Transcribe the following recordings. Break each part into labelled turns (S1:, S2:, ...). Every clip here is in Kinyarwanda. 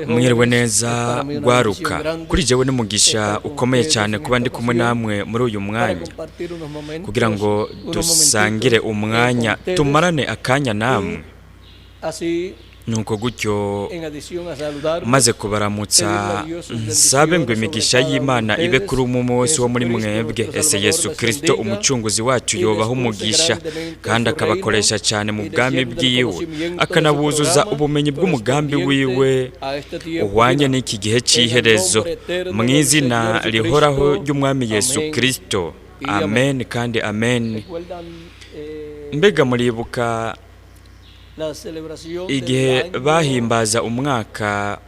S1: mwiriwe neza gwaruka kuri jewe n'umugisha ukomeye cyane kuba ndi kumwe namwe muri uyu mwanya kugira ngo dusangire umwanya tumarane akanya namwe nuko gutyo maze kubaramutsa nsabe ngo imigisha y'Imana ibe kuri umwe wese wo muri mwebwe ese Yesu Kristo umucunguzi wacu yobaho umugisha kandi akabakoresha cyane mu bwami bwiwe akanabuzuza ubumenyi bw'umugambi wiwe uhwanye n'iki gihe cy'iherezo mu izina rihoraho ry'umwami Yesu Kristo amen kandi amen. Mbega muribuka igihe bahimbaza umwaka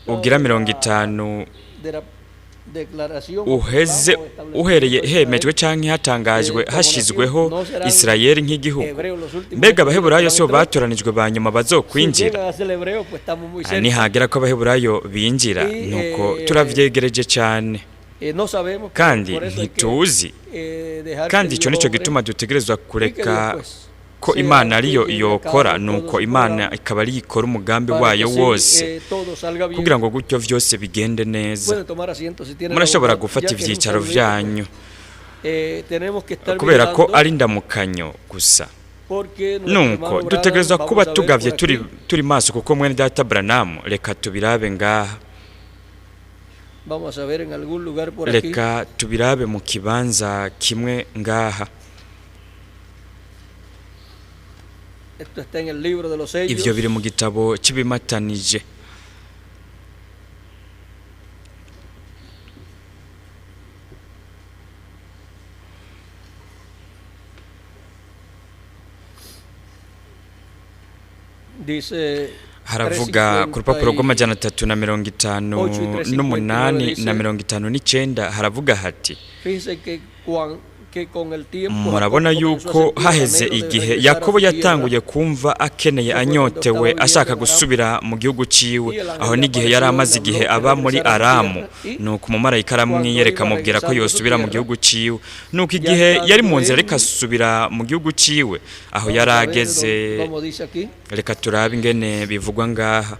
S1: ugira 50 uheze uhereye hemejwe canke hatangajwe hashizweho Israeli nk'igihugu, mbega abaheburayo so batoranijwe banyuma bazokwinjira nihagera ko abaheburayo binjira nuko turavyegereje cyane kandi ntituzi kandi ico nico gituma dutegerezwa kureka ko Imana ariyo yokora nuko Imana ikaba ari ikora umugambi wayo wose kugira ngo gutyo vyose bigende neza. Murashobora gufata ivyicaro vyanyu kubera ko ari ndamukanyo gusa nuko dutegerezwa kuba tugavye turi maso kuko mwene data Branham reka tubirabe ngaha, reka tubirabe mu kibanza kimwe ngaha. Ivyo biri mu gitabo cy'ibimatanije haravuga ku rupapuro rw'amajana 358 na 59 haravuga hati murabona yuko haheze igihe Yakobo yatanguye kumva akeneye anyotewe ashaka gusubira mu gihugu ciwe, aho n'igihe yari amaze igihe aba muri Aramu nuko umumarayika aramwiyereka amubwira ko yosubira mu gihugu ciwe, nuko igihe yari mu nzira reka asubira mu gihugu ciwe aho yarageze. Reka turabe ingene bivugwa ngaha.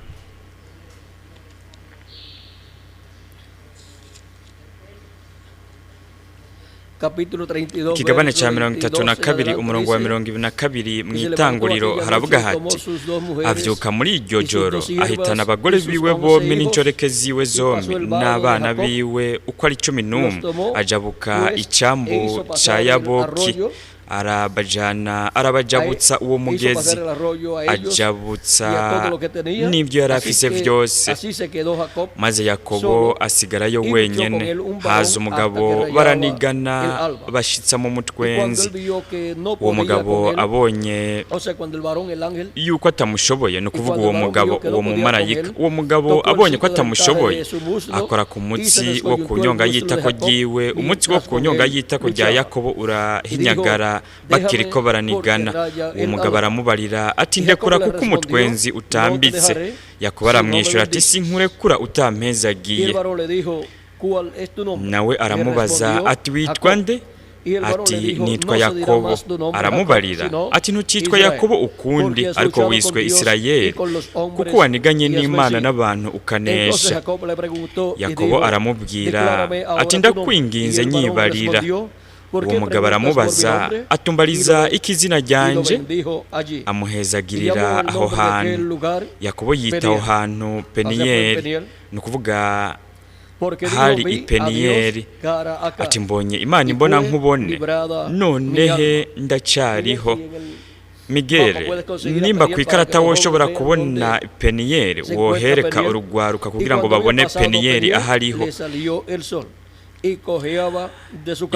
S1: Ikigabane ca 32 umurongo wa 22 mw'itanguriro haravuga hati avyuka muri iryo joro ahitana abagore biwe bombi n'incoreke ziwe zombi n'abana biwe uko ari 11 ajabuka icambu ca Yaboki arabajabutsa uwo mugezi ajabutsa n'ibyo yari afise vyose, maze Yakobo asigarayo wenyene. Haza umugabo baranigana bashitsa mu mutwenzi, uwo mugabo abonye yuko atamushoboye no kuvuga uwo mugabo uwo mumarayika, uwo mugabo abonye ko atamushoboye akora ku mutsi wo kunyonga yitako ryiwe, umutsi wo kunyonga yitako rya Yakobo urahinyagara bakiriko baranigana. Uwo mugabo aramubarira ati ndekura kuko umutwenzi utambitse. Yakobo aramwishyura ati sinkurekura utampezagiye. Nawe aramubaza ati witwa nde? Ati nitwa Yakobo. Aramubarira ati ntukitwa Yakobo ukundi ariko wiswe Isirayeli kuko waniganye n'Imana n'abantu ukanesha. Yakobo aramubwira ati ndakwinginze nyibarira. Uwo mugabo aramubaza atumbariza ikizina ryanje, amuhezagirira aho hantu. Yakobo yita aho hantu Peniyeli, nukuvuga hari ipeniyeli. Ati mbonye Imana imbona nkubone nonehe ndacariho. Migere nimba kwikarata woshobora kubona Peniyeli wohereka urugwaruka kugira ngo babone Peniyeli ahariho.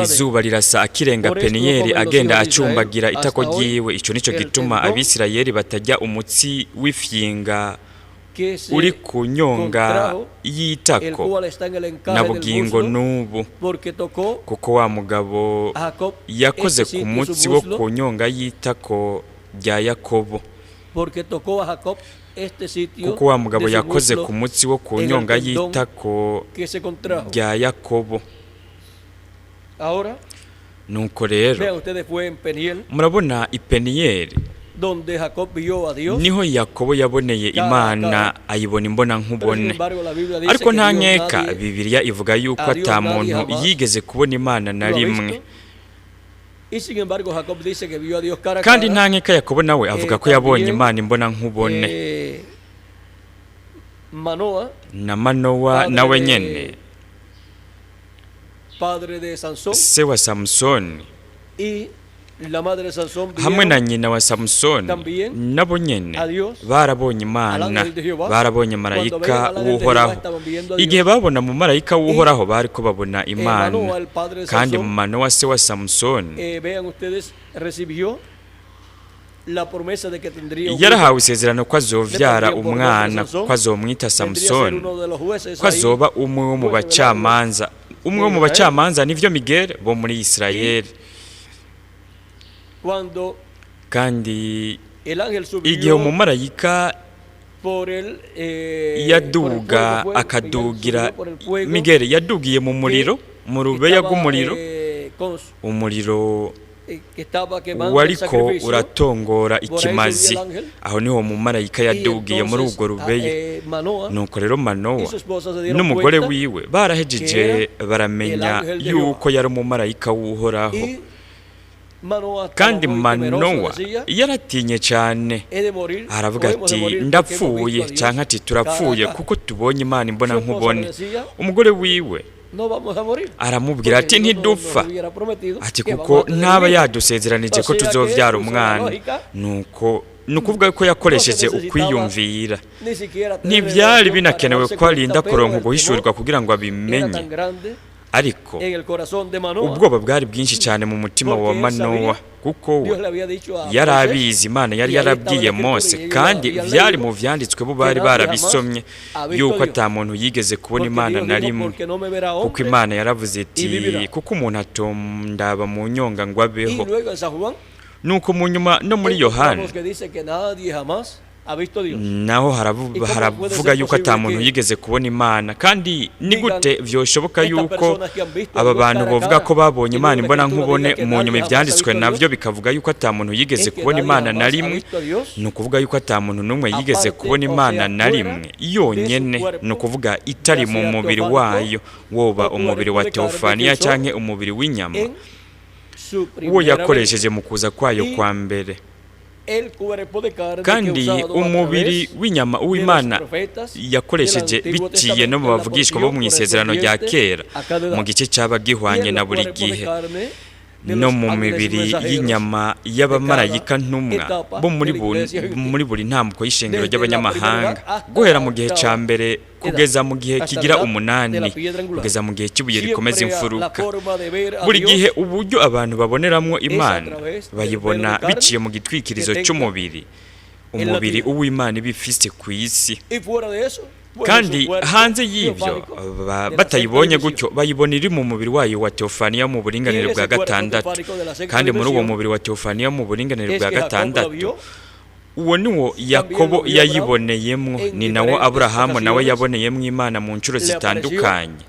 S1: Izuba rirasa akirenga Peniyeli agenda acumbagira itako ryiwe. Ico nico gituma Abisirayeli batajya umutsi w'ifyinga uri kunyonga yitako na bugingo nubu, kuko wa mugabo yakoze ku mutsi wo kunyonga yitako rya Yakobo, kuko wa mugabo yakoze ku mutsi wo kunyonga yitako rya Yakobo. Nuko rero murabona ipeniyeli niho Yakobo yaboneye Imana, ayibona imbona nkubone. Ariko nta nkeka Bibiliya ivuga yuko ata muntu yigeze kubona Imana na rimwe. Kandi nta nkeka Yakobo nawe avuga ko yabonye Imana imbona nkubone. Na Manowa nawe nyene, se wa Samusoni, hamwe na nyina wa Samusoni, nabo nyene barabonye Imana, barabonye marayika w'Uhoraho. Igihe babona mu marayika w'Uhoraho bari ko babona Imana. Kandi Manowa se wa Samusoni yarahawe isezerano ko azovyara umwana, ko azomwita Samusoni, ko azoba umwe wo mu bacamanza. Umwe wo mu bacamanza nivyo Migere bo muri Isirayeli. Kandi igihe umumarayika yaduga akadugira, Migere yadugiye mu muriro, mu rubeya rw'umuriro, umuriro wariko uratongora ikimazi. Aho niho umumarayika yadugiye muri urwo rubeye. Nuko rero Manowa n'umugore wiwe barahejeje baramenya yuko yari umumarayika w'Uhoraho. Kandi Manowa yaratinye cyane, aravuga ati ndapfuye, canke ati turapfuye kuko tubonye Imana imbona nkubone. Umugore wiwe aramubwira ati ntidupfa, ati kuko ntaba yadusezeranije ko tuzovyara umwana. Nukuvuga ko yakoresheje ukwiyumvira. Ntivyari binakenewe ko arinda kuronka uguhishurirwa kugira ngo abimenye. Ariko ubwoba bwari bwinshi cyane mu mutima wa Manowa, kuko yari abizi Imana yari yarabwiye Mose, kandi vyari mu vyanditswe bo bari barabisomye yuko ata muntu yigeze kubona Imana na rimwe. Kuko Imana yaravuze iti kuko umuntu atondaba mu nyonga ngo abeho. Nuko mu nyuma no muri Yohana naho haravuga yuko ata muntu yigeze kubona Imana. Kandi ni gute vyoshoboka yuko aba bantu bovuga ko babonye Imana imbona nkubone, mu nyuma ivyanditswe navyo bikavuga yuko ata muntu yigeze kubona Imana na rimwe? Ni ukuvuga yuko ata muntu n'umwe yigeze kubona Imana na rimwe yonyene, ni ukuvuga itari mu mubiri wayo, woba umubiri wa teofaniya canke umubiri w'inyama, uwo yakoresheje mu kuza kwayo kwa mbere. Kandi umubiri w'inyama uw'Imana yakoresheje biciye no mu bavugishwa bo mu isezerano rya kera, mu gice cyaba gihwanye na buri gihe, no mu mibiri y'inyama y'abamarayika ntumwa bo muri buri ntambuko y'ishengero ry'abanyamahanga, guhera mu gihe ca mbere kugeza mu gihe kigira 8, kugeza mu gihe cy'ibuye rikomeza imfuruka. Buri gihe uburyo abantu baboneramwo Imana bayibona biciye mu gitwikirizo cy'umubiri, umubiri uw'Imana ibifise ku isi. Kandi hanze y'ivyo batayibonye gutyo, bayibona iri mu mubiri wayo wa teofaniya mu buringanire bwa 6. Kandi muri uwo mubiri wa teofaniya mu buringanire bwa 6, uwo niwo Yakobo yayiboneyemwo, ni nawo Aburahamu nawe yaboneyemwo Imana mu ncuro zitandukanye.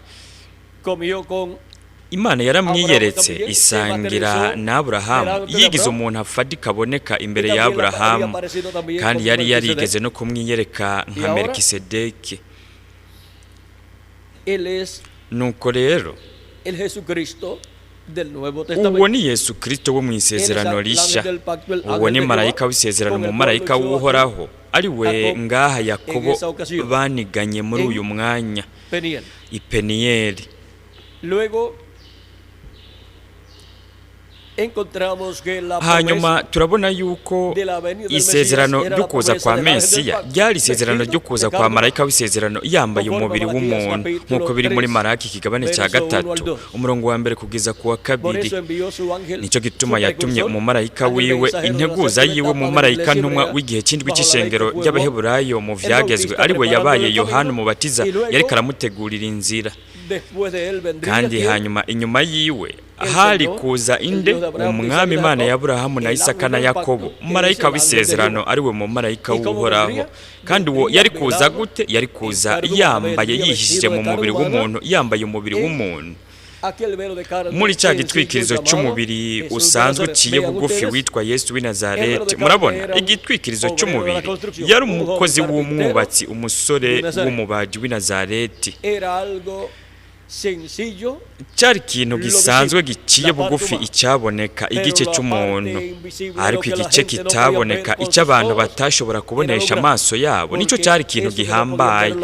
S1: Imana yaramwiyeretse isangira na Aburahamu, yigize umuntu afadika aboneka imbere ya Aburahamu, kandi yari yarigeze no kumwiyereka nka Melkisedeki. Nuko rero uwo ni Yesu Kristo wo mu isezerano rishya, uwo ni marayika w'isezerano, mu marayika w'Uhoraho, ari we ngaha Yakobo baniganye muri uyu mwanya i Peniyeli. Hanyuma turabona yuko isezerano ryo kuza kwa Mesiya ryari isezerano ryo kuza kwa marayika w'isezerano yambaye umubiri w'umuntu, nk'uko biri muri Maraki ikigabane cya 3 umurongo wa 1 kugeza ku wa 2. Nicyo gituma yatumye umumarayika wiwe integuza yiwe mu marayika ntumwa w'igihe cy'indwi cy'ishengero ry'Abaheburayo mu vyagezwe, ari we yabaye Yohana Umubatiza, yari karamutegurira inzira. Kandi hanyuma inyuma yiwe hari kuza inde? Umwami Imana ya Aburahamu na Isaka na Yakobo, marayika w'isezerano, ari we mu marayika w'Uhoraho. Kandi uwo yari kuza gute? Yari kuza yambaye yihishije mu mubiri w'umuntu, yambaye umubiri w'umuntu. muri cya gitwikirizo cy'umubiri usanzwe uciye bugufi witwa Yesu w'i Nazareti. Murabona, igitwikirizo cy'umubiri yari umukozi w'umwubatsi, umusore w'umubaji w'i Nazareti. Cyari ikintu gisanzwe giciye bugufi icyaboneka, igice cy'umuntu, ariko igice kitaboneka, icyo abantu batashobora kubonesha amaso yabo, nicyo cyari ikintu gihambaye,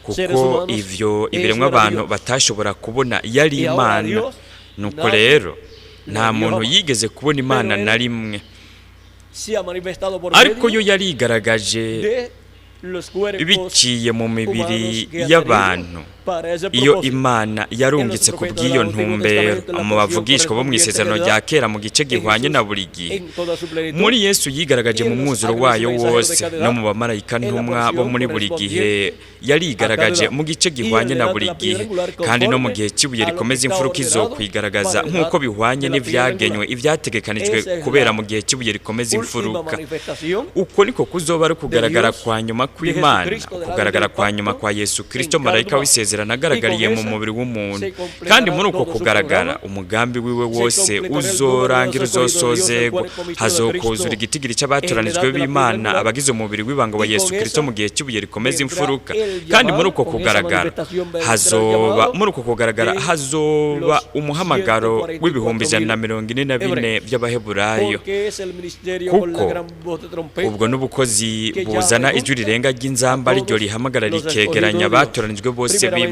S1: kuko ivyo ibiremwa abantu batashobora kubona yari Imana. Nuko rero nta muntu yigeze kubona Imana na rimwe, ariko yo yarigaragaje biciye mu mibiri y'abantu. Iyo Imana yarungitse ku bw'iyo ntumbero mu bavugishwa bo mu isezerano rya kera mu gice gihwanye na buri gihe, muri Yesu yigaragaje mu mwuzuro wayo wose, no mu bamarayika ntumwa bo muri buri gihe yarigaragaje mu gice gihwanye na buri gihe, kandi no mu gihe cy'ibuye rikomeza imfuruka izokwigaragaza nk'uko bihwanye n'ivyagenywe, ivyategekanijwe kubera mu gihe cy'ibuye rikomeza imfuruka. Uko niko kuzoba ari kugaragara kwa nyuma kw'Imana, kugaragara kwa nyuma kwa Yesu Kristo, marayika w'isezerano agaragariye mu mubiri w'umuntu. Kandi muri uko kugaragara umugambi wiwe wose uzorangira, uzosozegwa, hazokuzura igitigiri cy'abatoranijwe b'Imana, abagize umubiri w'ibanga wa Yesu Kristo mu gihe cy'ibuye rikomeza imfuruka. Kandi muri uko kugaragara hazoba umuhamagaro w'ibihumbi 144 by'Abaheburayo, kuko ubwo n'ubukozi buzana ijwi rirenga ry'inzamba, ryo rihamagara rikegeranya abatoranijwe bose b'Imana.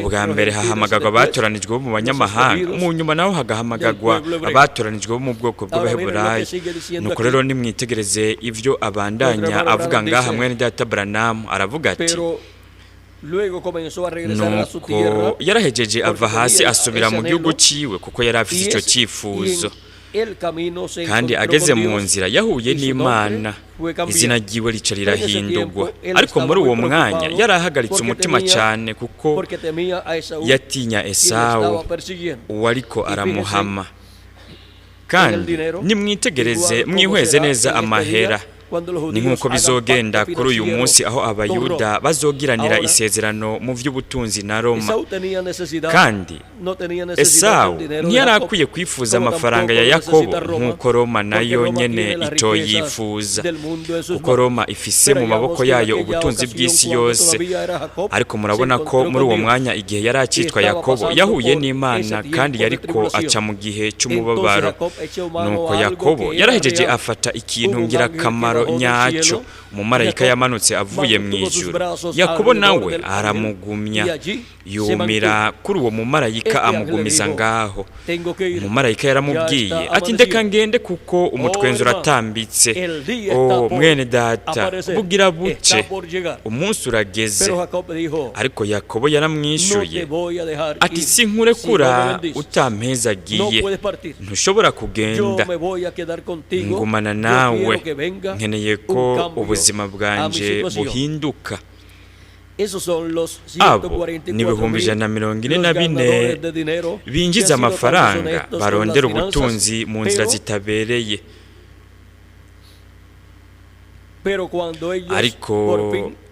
S1: Ubwa mbere hahamagarwa abatoranijwe bo mu banyamahanga, mu nyuma naho hagahamagagwa abatoranijwe bo mu bwoko bw'Abaheburayo. Nuko rero nimwitegereze ivyo abandanya avuga ngaha mwene data Branham, aravuga ati: nuko yarahejeje ava hasi asubira mu gihugu ciwe, kuko yari afite ico cyifuzo. Kandi ageze mu nzira yahuye n'Imana, izina ryiwe rica rirahindurwa. Ariko muri uwo mwanya yari ahagaritse umutima cyane, kuko yatinya Esawu uwariko aramuhama. Kandi nimwitegereze, mwihweze neza amahera, ni nk'uko bizogenda kuri uyu munsi, aho Abayuda bazogiranira isezerano mu vy'ubutunzi na Roma. Kandi Esawu ntiyari akwiye kwifuza amafaranga ya Yakobo nk'uko Roma nayo nyene ito yifuza, kuko Roma ifise mu maboko yayo ubutunzi bw'isi yose. Ariko murabona ko muri uwo mwanya, igihe yari akitwa Yakobo, yahuye n'Imana kandi yariko aca mu gihe cy'umubabaro. Nuko Yakobo yarahejeje afata ikintu ngirakamaro nyacyo, umumarayika yamanutse avuye mu ijuru. Yakobo nawe aramugumya, yumira kuri uwo mumarayika, amugumiza ngaho. Umumarayika yaramubwiye ati: ndeka ngende, kuko umutwenzi uratambitse. Mwene data, bugira buce, umunsi urageze. Ariko Yakobo yaramwishuye ati: sinkurekura utampezagiye, ntushobora kugenda, ngumana nawe, nkeneye ko ubuzima bwanje buhinduka. Abo ni ibihumbi 144 binjiza amafaranga, barondera ubutunzi mu nzira zitabereye. Ariko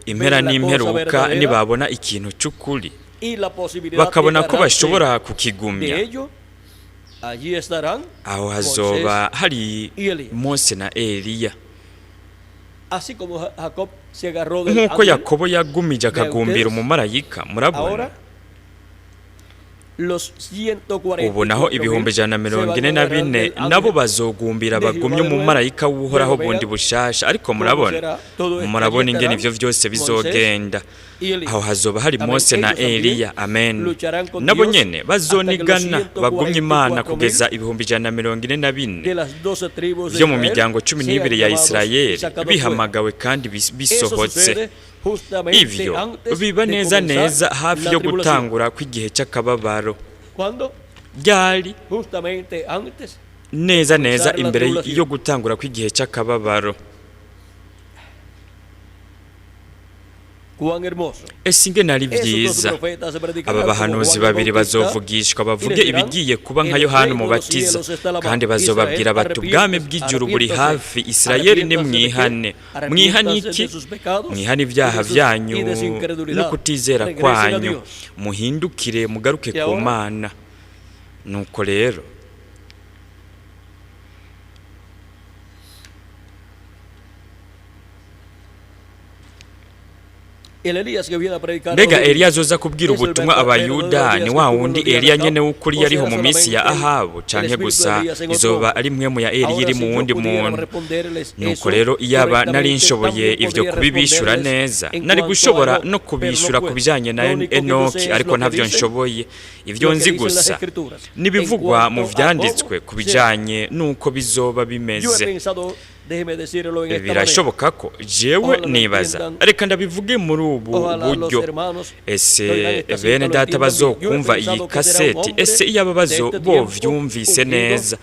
S1: impera n'imperuka nibabona ikintu cy'ukuri, bakabona ko bashobora kukigumya, aho hazoba hari Mose na Eliya. Nk'uko Yakobo yagumije akagumbira umumarayika, murabona ubu naho ibihumbi 144 nabo bazogumbira bagumye umumarayika w'Uhoraho bundi bushasha. Ariko murabona ingene ivyo vyose bizogenda. Aho hazoba hari Mose na Eliya, amen. Nabo nyene bazonigana bagumye Imana kugeza ibihumbi 144 vyo mu miryango 12 ya Isirayeli bihamagawe kandi bisohotse. Ivyo biba neza neza hafi yo gutangura kw'igihe cy'akababaro. Ryari neza imbere yo gutangura kw'igihe cy'akababaro. Ese ingene ari vyiza aba bahanuzi babiri bazovugishwa, bavuge ibigiye kuba nka Yohana Umubatiza, kandi bazobabwira bati: ubwami bw'ijuru buri hafi, Isirayeli nimwihane. Mwihane iki? Mwihane ibyaha vyanyu no kutizera kwanyu, muhindukire mugaruke ku Mana. nuko rero mbega Eliya azoza kubwira ubutumwa abayuda ni wa wundi Eliya nyene w'ukuri yariho mu minsi ya Ahabu canke gusa izoba ari mwe mu ya Eliya iri mu wundi muntu? Nuko rero iyaba nari nshoboye ivyo kubibishura neza, nari gushobora no kubishura ku bijanye na Enoki, ariko ntavyo nshoboye. Ivyo nzi gusa nibivugwa mu vyanditswe ku bijanye nuko bizoba bimeze. Birashoboka ko jewe nibaza, reka ndabivuge muri ubu buryo: ese bene data bazokumva iyi kaseti, ese iyaba bovyumvise neza,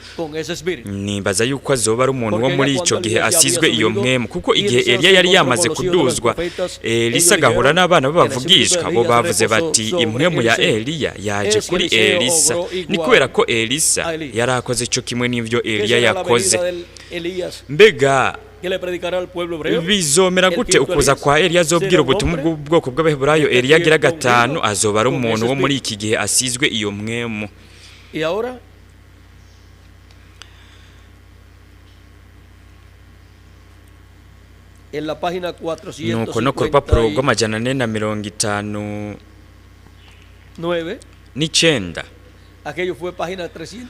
S1: nibaza yuko azoba ari umuntu wo muri ico gihe asizwe iyo mpwemu, kuko igihe Eliya yari yamaze kuduzwa, Elisa agahura n'abana b'abavugishwa, bo bavuze bati impwemu ya Eliya yaje kuri Elisa. Ni kubera ko Elisa yari akoze ico kimwe n'ivyo Eliya yakoze. Mbega bizomera gute ukuza kwa Eliya azobwira ubutumwa bw'ubwoko bw'Abaheburayo? Eliya agira gatanu azoba ari umuntu wo muri iki gihe asizwe iyo mwemu. Nuko no ku rupapuro rw'amajana 459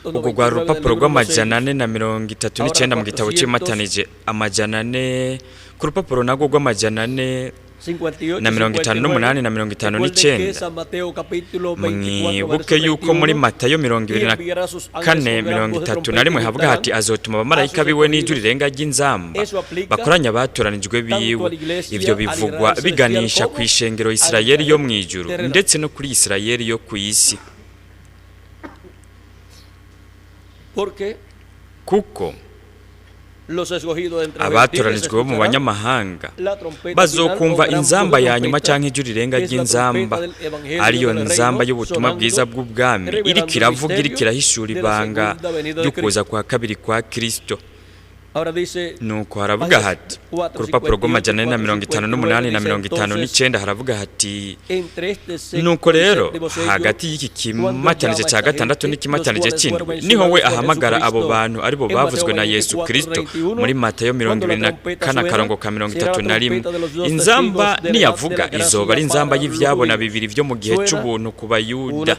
S1: ubwo rwa rupapuro rw'amajana 439 mu gitabo cy'imatanije amajana 4 ku rupapuro nago rw'amajana 458 na 59. Mwibuke yuko muri Matayo 24:31 havuga hati azotuma abamarayika biwe n'ijwi rirenga ry'inzamba bakoranya abatoranijwe biwe. Ivyo bivugwa biganisha ku ishengero Isirayeli yo mwijuru ndetse no kuri Isirayeli yo ku isi. Kuko abatoranijwe bo mu banyamahanga bazokumva inzamba ya nyuma canke ijwi rirenga ry'inzamba, ariyo nzamba y'ubutumwa bwiza bw'ubwami iriko iravuga, iriko irahishura ibanga ry'ukuza kwa kabiri kwa Kristo. Nuko haravuga hati ku rupapuro rw'amajana 458 na 59 haravuga hati: nuko rero hagati y'iki kimatanije cya gatandatu n'ikimatanije cy'indwi niho we ahamagara abo bantu aribo bavuzwe na Yesu Kristo muri Matayo 24:31. Inzamba niyavuga izoba ari inzamba y'ivyabona bibiri vyo mu gihe cy'ubuntu ku Bayuda.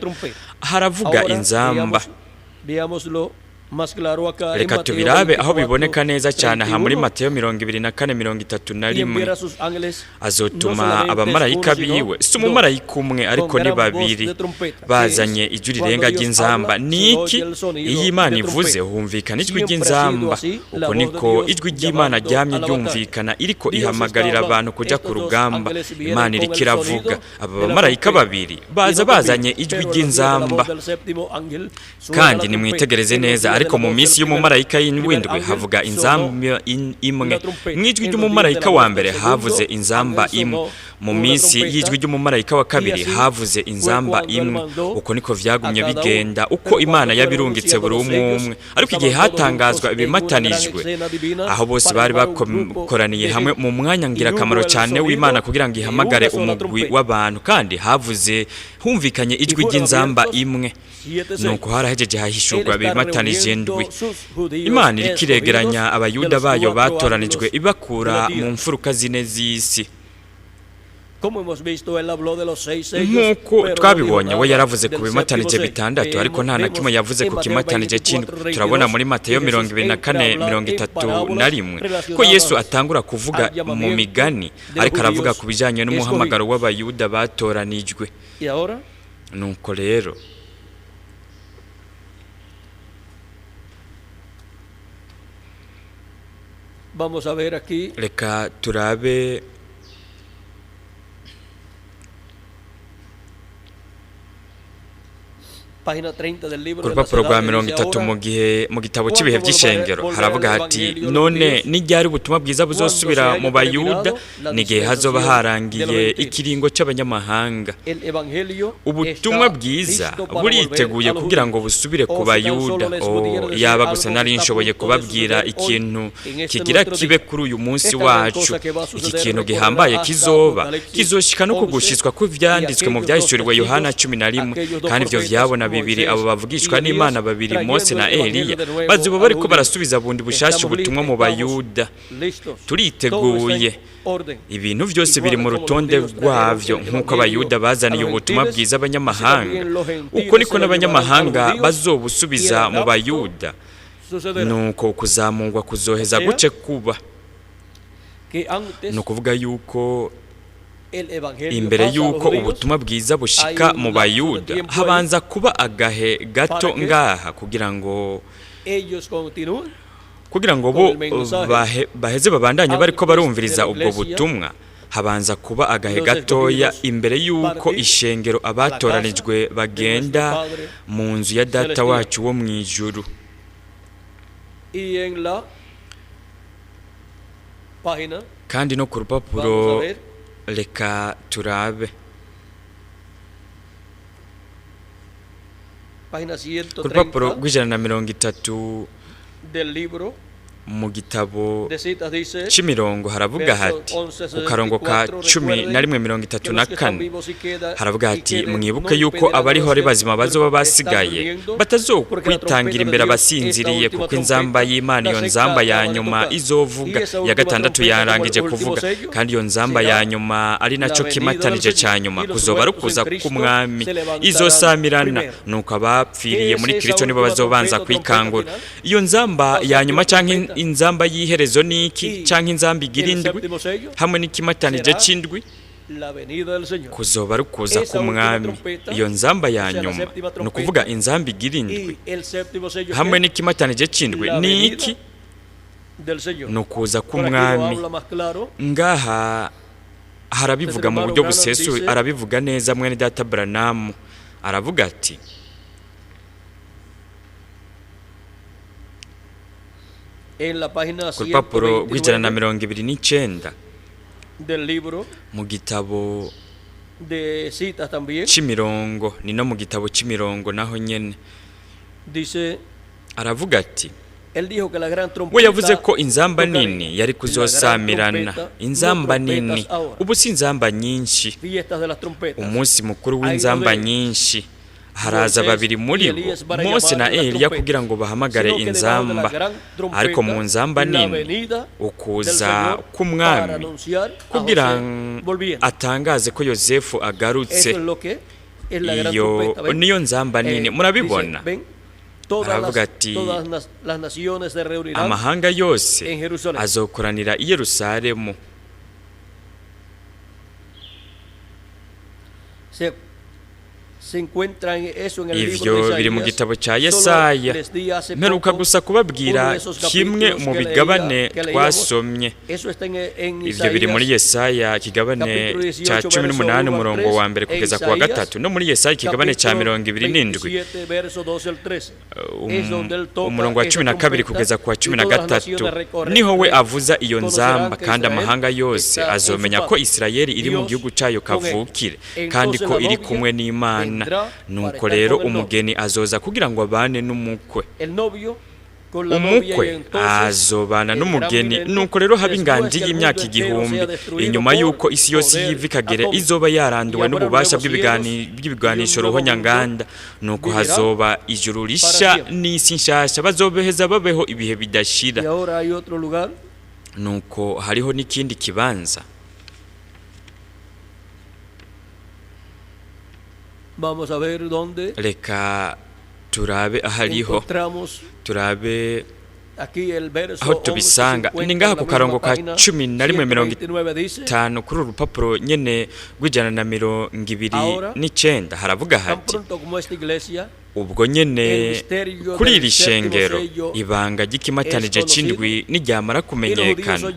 S1: Haravuga inzamba. Reka tubirabe aho biboneka neza cyane aha muri Matayo 24:31. Azotuma abamarayika biwe, si umumarayika umwe ariko ni babiri, bazanye ijwi rirenga ry'inzamba. Niki iyo Imana ivuze humvikana ijwi ry'inzamba, uko niko ijwi ry'Imana ryamye ryumvikana iriko ihamagarira abantu kuja ku rugamba. Imana iriko iravuga, aba bamarayika babiri baza bazanye ijwi ry'inzamba. Kandi nimwitegereze neza, ariko mu minsi y'umumarayika w'indwi havuga inzamba imwe, mw'ijwi ry'umumarayika wa mbere havuze inzamba imwe, mu minsi y'ijwi ry'umumarayika wa kabiri havuze inzamba imwe. Uko niko vyagumye bigenda uko Imana yabirungitse buri umwe. Ariko igihe hatangazwa ibimatanijwe, aho bose bari bakoraniye hamwe mu mwanya ngirakamaro cyane w'Imana kugira ngo ihamagare umugwi w'abantu, kandi humvikanye ijwi ry'inzamba imwe. Nuko harahejeje hahishurwa ibimatanije ndwi. Imana iriko iregeranya abayuda bayo batoranijwe ibakura mu mfuruka zine z'isi. Nk'uko twabibonye, we yaravuze ku bimatanije bitandatu, ariko nta na kimwe yavuze ku kimatanije cy'indwi. Turabona muri Matayo 24:31 ko Yesu atangura kuvuga mu migani, ariko aravuga ku bijanye n'umuhamagaro w'abayuda batoranijwe. Nuko rero reka turabe ku rupapuro rwa 30 mu gitabo cy'ibihe by'ishengero haravuga hati: none n'iryari ubutumwa bwiza buzosubira mu Bayuda, n'igihe hazoba harangiye ikiringo cy'abanyamahanga. Ubutumwa bwiza buriteguye kugira ngo busubire ku Bayuda. Yaba gusa nari nshoboye kubabwira ikintu kigira kibe kuri uyu munsi wacu. Iki kintu gihambaye kizoshika no kugushitswa ku vyanditswe mu byahishuriwe Yohana 11, kandi ivyo vyabona bibiri abo bavugishwa n'Imana babiri Mose na Eliya bazuba bariko barasubiza bundi bushasha ubutumwa mu bayuda. Turiteguye, ibintu byose biri mu rutonde rwavyo, nk'uko abayuda bazaniye ubutumwa bwiza abanyamahanga, uko niko n'abanyamahanga bazobusubiza mu bayuda. Nuko kuzamungwa kuzoheza guce kuba, ni ukuvuga yuko imbere yuko ubutumwa bwiza bushika mu bayuda habanza kuba agahe gato ngaha kugira ngo bo baheze babandanye bariko barumviriza ubwo butumwa. Habanza kuba agahe gatoya imbere yuko ishengero abatoranijwe bagenda mu nzu ya data wacu wo mw'ijuru. Kandi no ku rupapuro reka turabe ku rupapuro rw'130 mu gitabo c'imirongo haravuga hati ku karongo ka 11:34 haravuga hati mwibuke yuko abariho ari bazima bazoba basigaye batazokwitangira imbere abasinziriye, kuko inzamba y'Imana, iyo nzamba ya nyuma izovuga. Ya gatandatu yarangije kuvuga, kandi iyo nzamba ya nyuma ari naco kimatanije ca nyuma kuzoba rukuza k'umwami izosamirana, nuko abapfiriye muri Kristo nibo bazobanza kwikangura. Iyo nzamba ya nyuma canke inzamba y'iherezo niki canke inzamba igira indwi hamwe n'ikimatanije c'indwi kuzoba rukuza k'umwami. Iyo nzamba ya nyuma ni ukuvuga inzamba igira indwi hamwe n'ikimatanije c'indwi niki ni ukuza k'umwami. Ngaha harabivuga mu buryo busesuye, arabivuga neza mwene data Branham, aravuga ati ku rupapuro rw'129 mu gitabo c'imirongo, ni no mu gitabo c'imirongo naho nyene aravuga ati we yavuze ko inzamba nini yari kuzosamirana. Inzamba nini ubu si inzamba nyinshi, umunsi mukuru w'inzamba nyinshi. Haraza babiri muri bo, Mose na Eliya, kugira ngo bahamagare inzamba, ariko mu nzamba nini ukuza k'umwami kugira atangaze ko Yosefu agarutse. Iyo niyo nzamba nini, murabibona. Aravuga ati amahanga yose azokoranira i Yerusalemu. Ivyo biri mu gitabo ca Yesaya. Mperuka gusa kubabwira kimwe mu bigabane twasomye. Ivyo biri muri Yesaya kigabane ca 18 umurongo wa mbere kugeza ku wa gatatu, no muri Yesaya kigabane ca 27 umurongo wa 12 kugeza ku wa 13. Niho we avuza iyo nzamba, kandi amahanga yose azomenya ko Isirayeli iri mu gihugu cayo kavukire, kandi ko iri kumwe n'Imana. Nuko rero umugeni azoza kugira ngo abane n'umukwe, umukwe azobana n'umugeni. Nuko rero haba inganji y'imyaka 1000 inyuma yuko isi yose yiva ikagere izoba yaranduwe n'ububasha bw'ibiganisho ruhonyanganda. Nuko hazoba ijuru risha n'isi nshasha, bazobeheza babeho ibihe bidashira. Nuko hariho n'ikindi kibanza.
S2: Vamos a ver dónde.
S1: Reka turabe ahariho, turabe aho tubisanga. Ni ngaha ku karongo ka 11:59 kuri urupapuro nyene rw'129 haravuga hati ubwo nyene kuri iri shengero ibanga ry'ikimatanije c'indwi niryamara kumenyekana,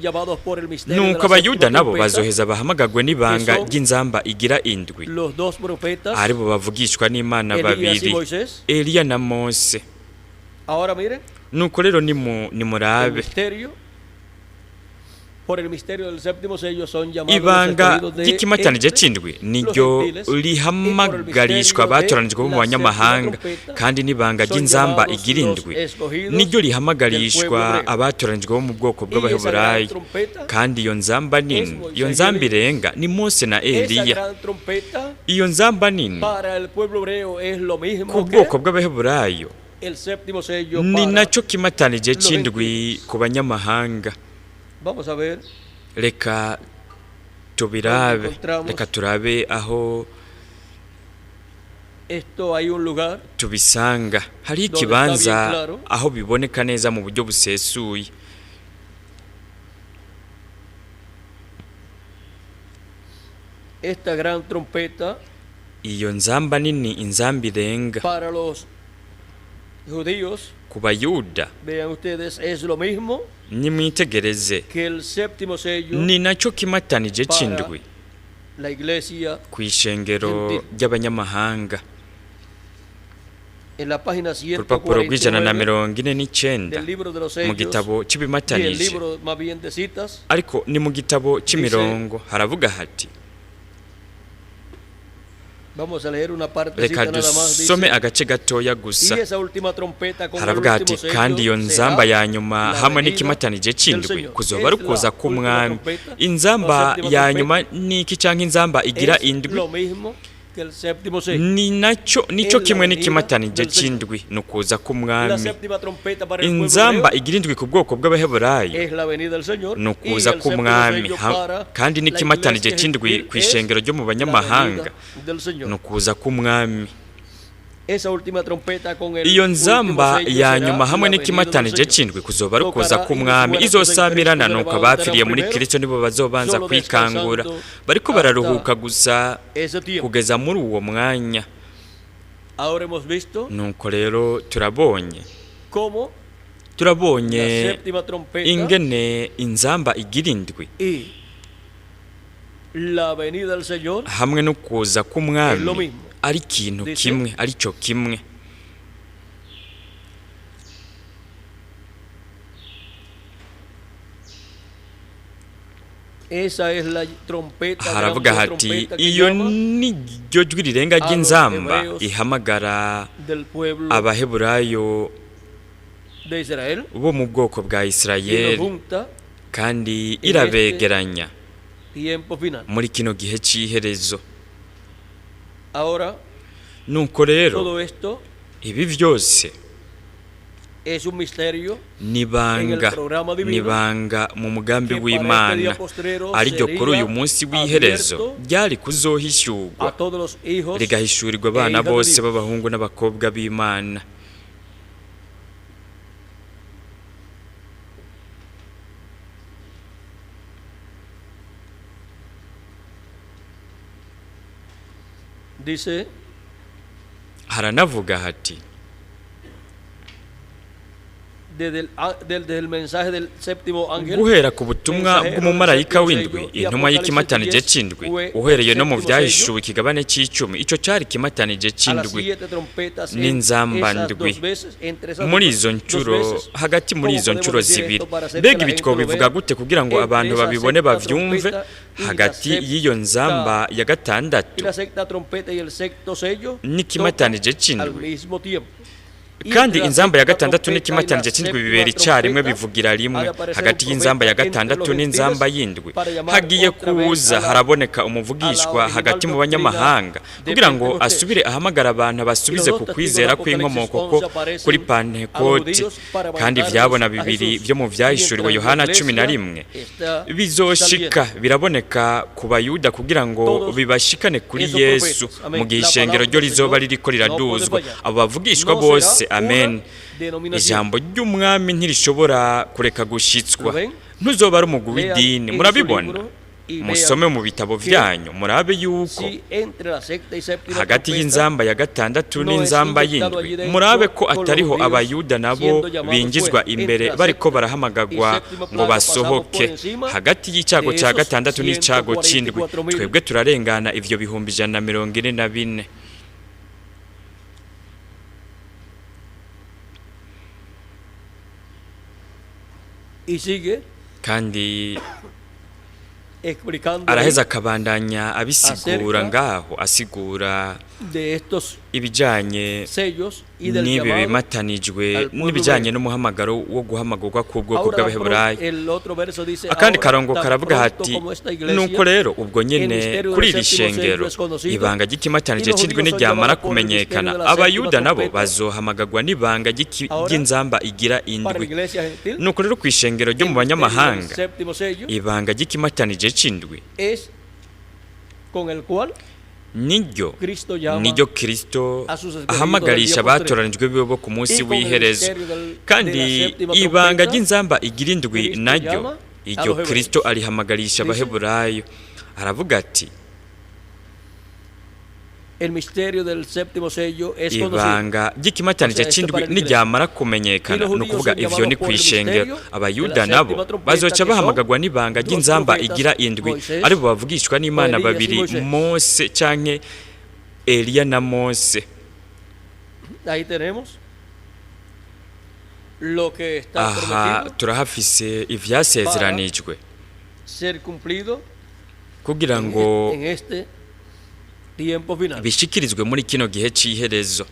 S1: nuko abayuda nabo bazoheza bahamagagwe n'ibanga ry'inzamba igira indwi, aribo bavugishwa n'Imana babiri, Eliya na Mose. Nuko rero nimurabe
S2: por el misterio del séptimo sello son llamados los
S1: ibanga
S2: escogidos de
S1: ry'ikimatanije
S2: entre
S1: c'indwi
S2: los
S1: niryo
S2: gentiles, y por el
S1: rihamagarishwa
S2: misterio
S1: abatoranijwe bo
S2: de
S1: mu
S2: la
S1: banyamahanga
S2: séptima trompeta
S1: kandi n'ibanga
S2: son
S1: ry'inzamba
S2: llamados
S1: igira
S2: los
S1: indwi
S2: escogidos
S1: niryo
S2: del
S1: rihamagarishwa
S2: pueblo hebreo.
S1: abatoranijwe bo mu bwoko
S2: Y esa gran
S1: bw'abaheburayi
S2: trompeta
S1: kandi iyo nzamba nini
S2: Moisés
S1: iyo nzamba
S2: y Elías.
S1: irenga ni Mose na
S2: Esa
S1: Eliya
S2: gran trompeta
S1: iyo nzamba nini
S2: para el pueblo hebreo es lo
S1: ku
S2: mismo que
S1: bwoko bw'abaheburayo
S2: el séptimo sello
S1: ni
S2: para
S1: nacyo kimatanije
S2: los
S1: c'indwi
S2: gentiles.
S1: ku banyamahanga
S2: Vamos a ver
S1: reka tubirabe
S2: encontramos
S1: reka turabe aho
S2: esto. Hay un lugar
S1: tubisanga hari
S2: donde
S1: ikibanza
S2: está bien claro.
S1: aho biboneka neza mu buryo busesuye
S2: esta gran trompeta
S1: iyo nzamba nini inzamba irenga
S2: para los judíos.
S1: ku bayuda
S2: Vean ustedes, es lo mismo
S1: nimwitegereze
S2: que el séptimo sello
S1: ni nacyo kimatanije
S2: para
S1: c'indwi
S2: la iglesia.
S1: ku ishengero
S2: Gentil.
S1: ry'abanyamahanga
S2: En la página
S1: ku rupapuro rw'ijana na
S2: 149
S1: mirongo ine n'icyenda
S2: del libro de los
S1: mu
S2: sellos
S1: gitabo
S2: y el
S1: cy'ibimatanije
S2: libro más bien de citas,
S1: ariko ni mu gitabo cy'imirongo haravuga hati
S2: vamos a leer una parte
S1: reka
S2: nada más.
S1: dusome
S2: Dice,
S1: agace gatoya
S2: y
S1: gusa
S2: esa última trompeta con el
S1: haravuga hati
S2: último
S1: kandi iyo
S2: sello
S1: nzamba
S2: será
S1: ya nyuma
S2: la
S1: hamwe
S2: venida
S1: n'ikimatanije
S2: del
S1: c'indwi
S2: Señor.
S1: kuzoba ari
S2: Es
S1: ukuza
S2: la
S1: k'umwami
S2: última trompeta,
S1: inzamba
S2: la séptima
S1: ya
S2: trompeta,
S1: nyuma ni iki canke inzamba igira
S2: es
S1: indwi
S2: lo mismo que el séptimo sello.
S1: ni nacyo
S2: Es
S1: nicyo
S2: la
S1: kimwe
S2: venida
S1: n'ikimatanije
S2: del Señor.
S1: c'indwi ni ukuza
S2: La
S1: k'umwami
S2: séptima trompeta para el pueblo
S1: inzamba
S2: hebreo
S1: igira indwi ku bwoko bw'abaheburayo
S2: es la venida del Señor,
S1: ni
S2: y
S1: ukuza
S2: el séptimo
S1: k'umwami
S2: sello para
S1: kandi
S2: la
S1: n'ikimatanije
S2: iglesia
S1: c'indwi
S2: gentil
S1: ku
S2: es
S1: ishengero ryo mu
S2: la
S1: banyamahanga
S2: venida del Señor.
S1: ni ukuza k'umwami
S2: Esa última trompeta con el
S1: iyo
S2: último
S1: nzamba
S2: sello
S1: ya
S2: será
S1: nyuma hamwe
S2: la venida
S1: n'ikimatanije
S2: del Señor.
S1: c'indwi kuzoba ari ukuza
S2: Tocará
S1: k'umwami
S2: y los
S1: izosamirana
S2: muertos
S1: nuko
S2: de
S1: abapfiriye muri
S2: primero,
S1: Kristo nibo bazobanza
S2: solo
S1: kwikangura
S2: descansando
S1: bariko bararuhuka gusa
S2: ese tiempo.
S1: kugeza muri uwo mwanya
S2: Ahora hemos visto
S1: nuko rero turabonye
S2: cómo la
S1: turabonye
S2: séptima trompeta
S1: ingene inzamba igira indwi
S2: y la venida del Señor
S1: hamwe no kuza
S2: es lo
S1: k'umwami
S2: mismo.
S1: ari ikintu
S2: Dice,
S1: kimwe ari cyo kimwe
S2: Esa es la trompeta,
S1: haravuga
S2: gran
S1: hati
S2: trompeta que
S1: iyo
S2: llama
S1: niryo jwi rirenga ry'inzamba
S2: hebreos
S1: ihamagara
S2: del pueblo
S1: abaheburayo
S2: de Israel
S1: bo mu bwoko bwa
S2: y los
S1: Isirayeli
S2: junta
S1: kandi irabegeranya
S2: tiempo final.
S1: muri kino gihe cy'iherezo
S2: Ahora,
S1: nuko rero
S2: todo esto
S1: ibi byose
S2: es un misterio
S1: nibanga nibanga mu mugambi
S2: que para este
S1: w'Imana
S2: día postrero
S1: ariryo kuri uyu
S2: sería
S1: munsi w'iherezo
S2: abierto
S1: ryari
S2: a
S1: kuzohishyurwa
S2: todos los hijos
S1: rigahishurirwa
S2: e
S1: abana
S2: hijas de
S1: bose
S2: Dios.
S1: b'abahungu n'abakobwa b'Imana
S2: Dice,
S1: haranavuga hati
S2: desde el mensaje del séptimo ángel,
S1: guhera ku butumwa bw'umumarayika w'indwi intumwa y'ikimatanije c'indwi uhereye no mu byahishuwe ikigabane cy'icumi ico cari ikimatanije
S2: a las
S1: c'indwi
S2: 7 trompetas en
S1: n'inzamba
S2: esas
S1: ndwi
S2: dos veces, entre esas
S1: muri
S2: dos
S1: izo ncuro
S2: veces.
S1: hagati muri
S2: ¿Cómo
S1: izo
S2: podemos
S1: ncuro
S2: decir
S1: zibiri
S2: esto para hacer que
S1: mbega
S2: la
S1: ibi
S2: gente
S1: twobivuga
S2: lo vea?
S1: gute kugira ngo
S2: Entre
S1: abantu
S2: esa
S1: babibone
S2: sexta
S1: bavyumve
S2: trompeta y la
S1: hagati
S2: sexta-
S1: y'iyo nzamba ya
S2: y
S1: gatandatu
S2: la sexta trompeta y el sexto sello
S1: n'ikimatanije
S2: tocan al
S1: c'indwi
S2: mismo tiempo.
S1: kandi inzamba ya gatandatu n'ikimatanije c'indwi bibera icarimwe bivugira rimwe hagati y'inzamba ya gatandatu n'inzamba y'indwi hagiye kuza haraboneka umuvugishwa hagati mu banyamahanga kugira ngo asubire ahamagara abantu basubize ku kwizera kw'inkomoko ko kuri Pantekoti kandi ivyabona bibiri byo mu vyahishuriwe Yohana 11 bizoshika biraboneka ku bayuda kugira ngo bibashikane kuri Yesu mu gihe ishengero ryo rizoba ririko riraduzwa abo bavugishwa bose amen ijambo ry'umwami ntirishobora kureka gushitswa ntuzoba ari umugwi w'idini murabibona musome mu bitabo byanyu murabe yuko hagati y'inzamba ya gatandatu n'inzamba y'indwi murabe ko atariho abayuda nabo bingizwa imbere bariko barahamagagwa ngo basohoke hagati y'icyago cya gatandatu n'icyago c'indwi twebwe turarengana ivyo bihumbi 144.
S2: Y sigue
S1: kandi
S2: explicando
S1: araheza akabandanya abisigura
S2: acerca
S1: ngaho asigura
S2: de estos
S1: ibijanye
S2: sellos y del
S1: n'ibi
S2: llamado
S1: bimatanijwe
S2: al pueblo
S1: n'ibijanye
S2: de-
S1: n'umuhamagaro wo guhamagurwa k'ubwoko
S2: Ahora,
S1: bw'abaheburayo.
S2: el otro verso dice,
S1: Akandi
S2: ahora,
S1: karongo
S2: tan
S1: karavuga
S2: pronto
S1: hati
S2: como esta iglesia,
S1: nuko rero ubwo
S2: el
S1: nyene
S2: misterio
S1: kuri
S2: del
S1: iri
S2: séptimo sello
S1: shengero
S2: es conocido,
S1: ibanga ry'ikimatanije
S2: y los
S1: c'indwi
S2: judíos son
S1: niryamara
S2: llamados por el
S1: kumenyekana,
S2: misterio de la
S1: abayuda
S2: séptima
S1: nabo
S2: trompeta.
S1: bazohamagagwa n'ibanga
S2: Ahora,
S1: ry'inzamba igira
S2: para la
S1: indwi.
S2: iglesia gentil,
S1: Nuko rero kw'ishengero ryo mu
S2: el misterio del
S1: banyamahanga
S2: séptimo sello
S1: ibanga ry'ikimatanije c'indwi
S2: es con el cual
S1: niryo
S2: Cristo llama
S1: niryo Kristo
S2: a sus escogidos
S1: ahamagarisha
S2: del día
S1: abatoranijwe biwe bo ku munsi
S2: y con el
S1: w'iherezo.
S2: misterio de
S1: Kandi
S2: la séptima
S1: ibanga
S2: trompeta,
S1: ry'inzamba igira indwi
S2: Kristo
S1: naryo
S2: llama a
S1: iryo
S2: los hebreos.
S1: Kristo arihamagarisha
S2: Dice,
S1: abaheburayo, aravuga ati
S2: el misterio del séptimo sello es conocido.
S1: ibanga ry'ikimatanije
S2: O sea, esto
S1: c'indwi
S2: para la iglesia.
S1: niryamara kumenyekana,
S2: Y los
S1: ni
S2: judíos
S1: ukuvuga
S2: son
S1: ivyo
S2: llamados
S1: ni
S2: por el
S1: kw'ishengero.
S2: misterio
S1: Abayuda
S2: de la
S1: nabo
S2: séptima trompeta,
S1: bazoca
S2: que son
S1: bahamagagwa n'ibanga
S2: dos
S1: ry'inzamba
S2: profetas,
S1: igira indwi,
S2: Moisés,
S1: aribo bavugishwa n'Imana
S2: Elías y
S1: babiri,
S2: Moisés.
S1: Mose canke Eliya na Mose.
S2: Ahí tenemos lo que está
S1: Aha
S2: prometido
S1: turahafise ivyasezeranijwe
S2: ser cumplido
S1: kugira ngo
S2: en este tiempo final.
S1: bishikirizwe muri kino gihe c'iherezo,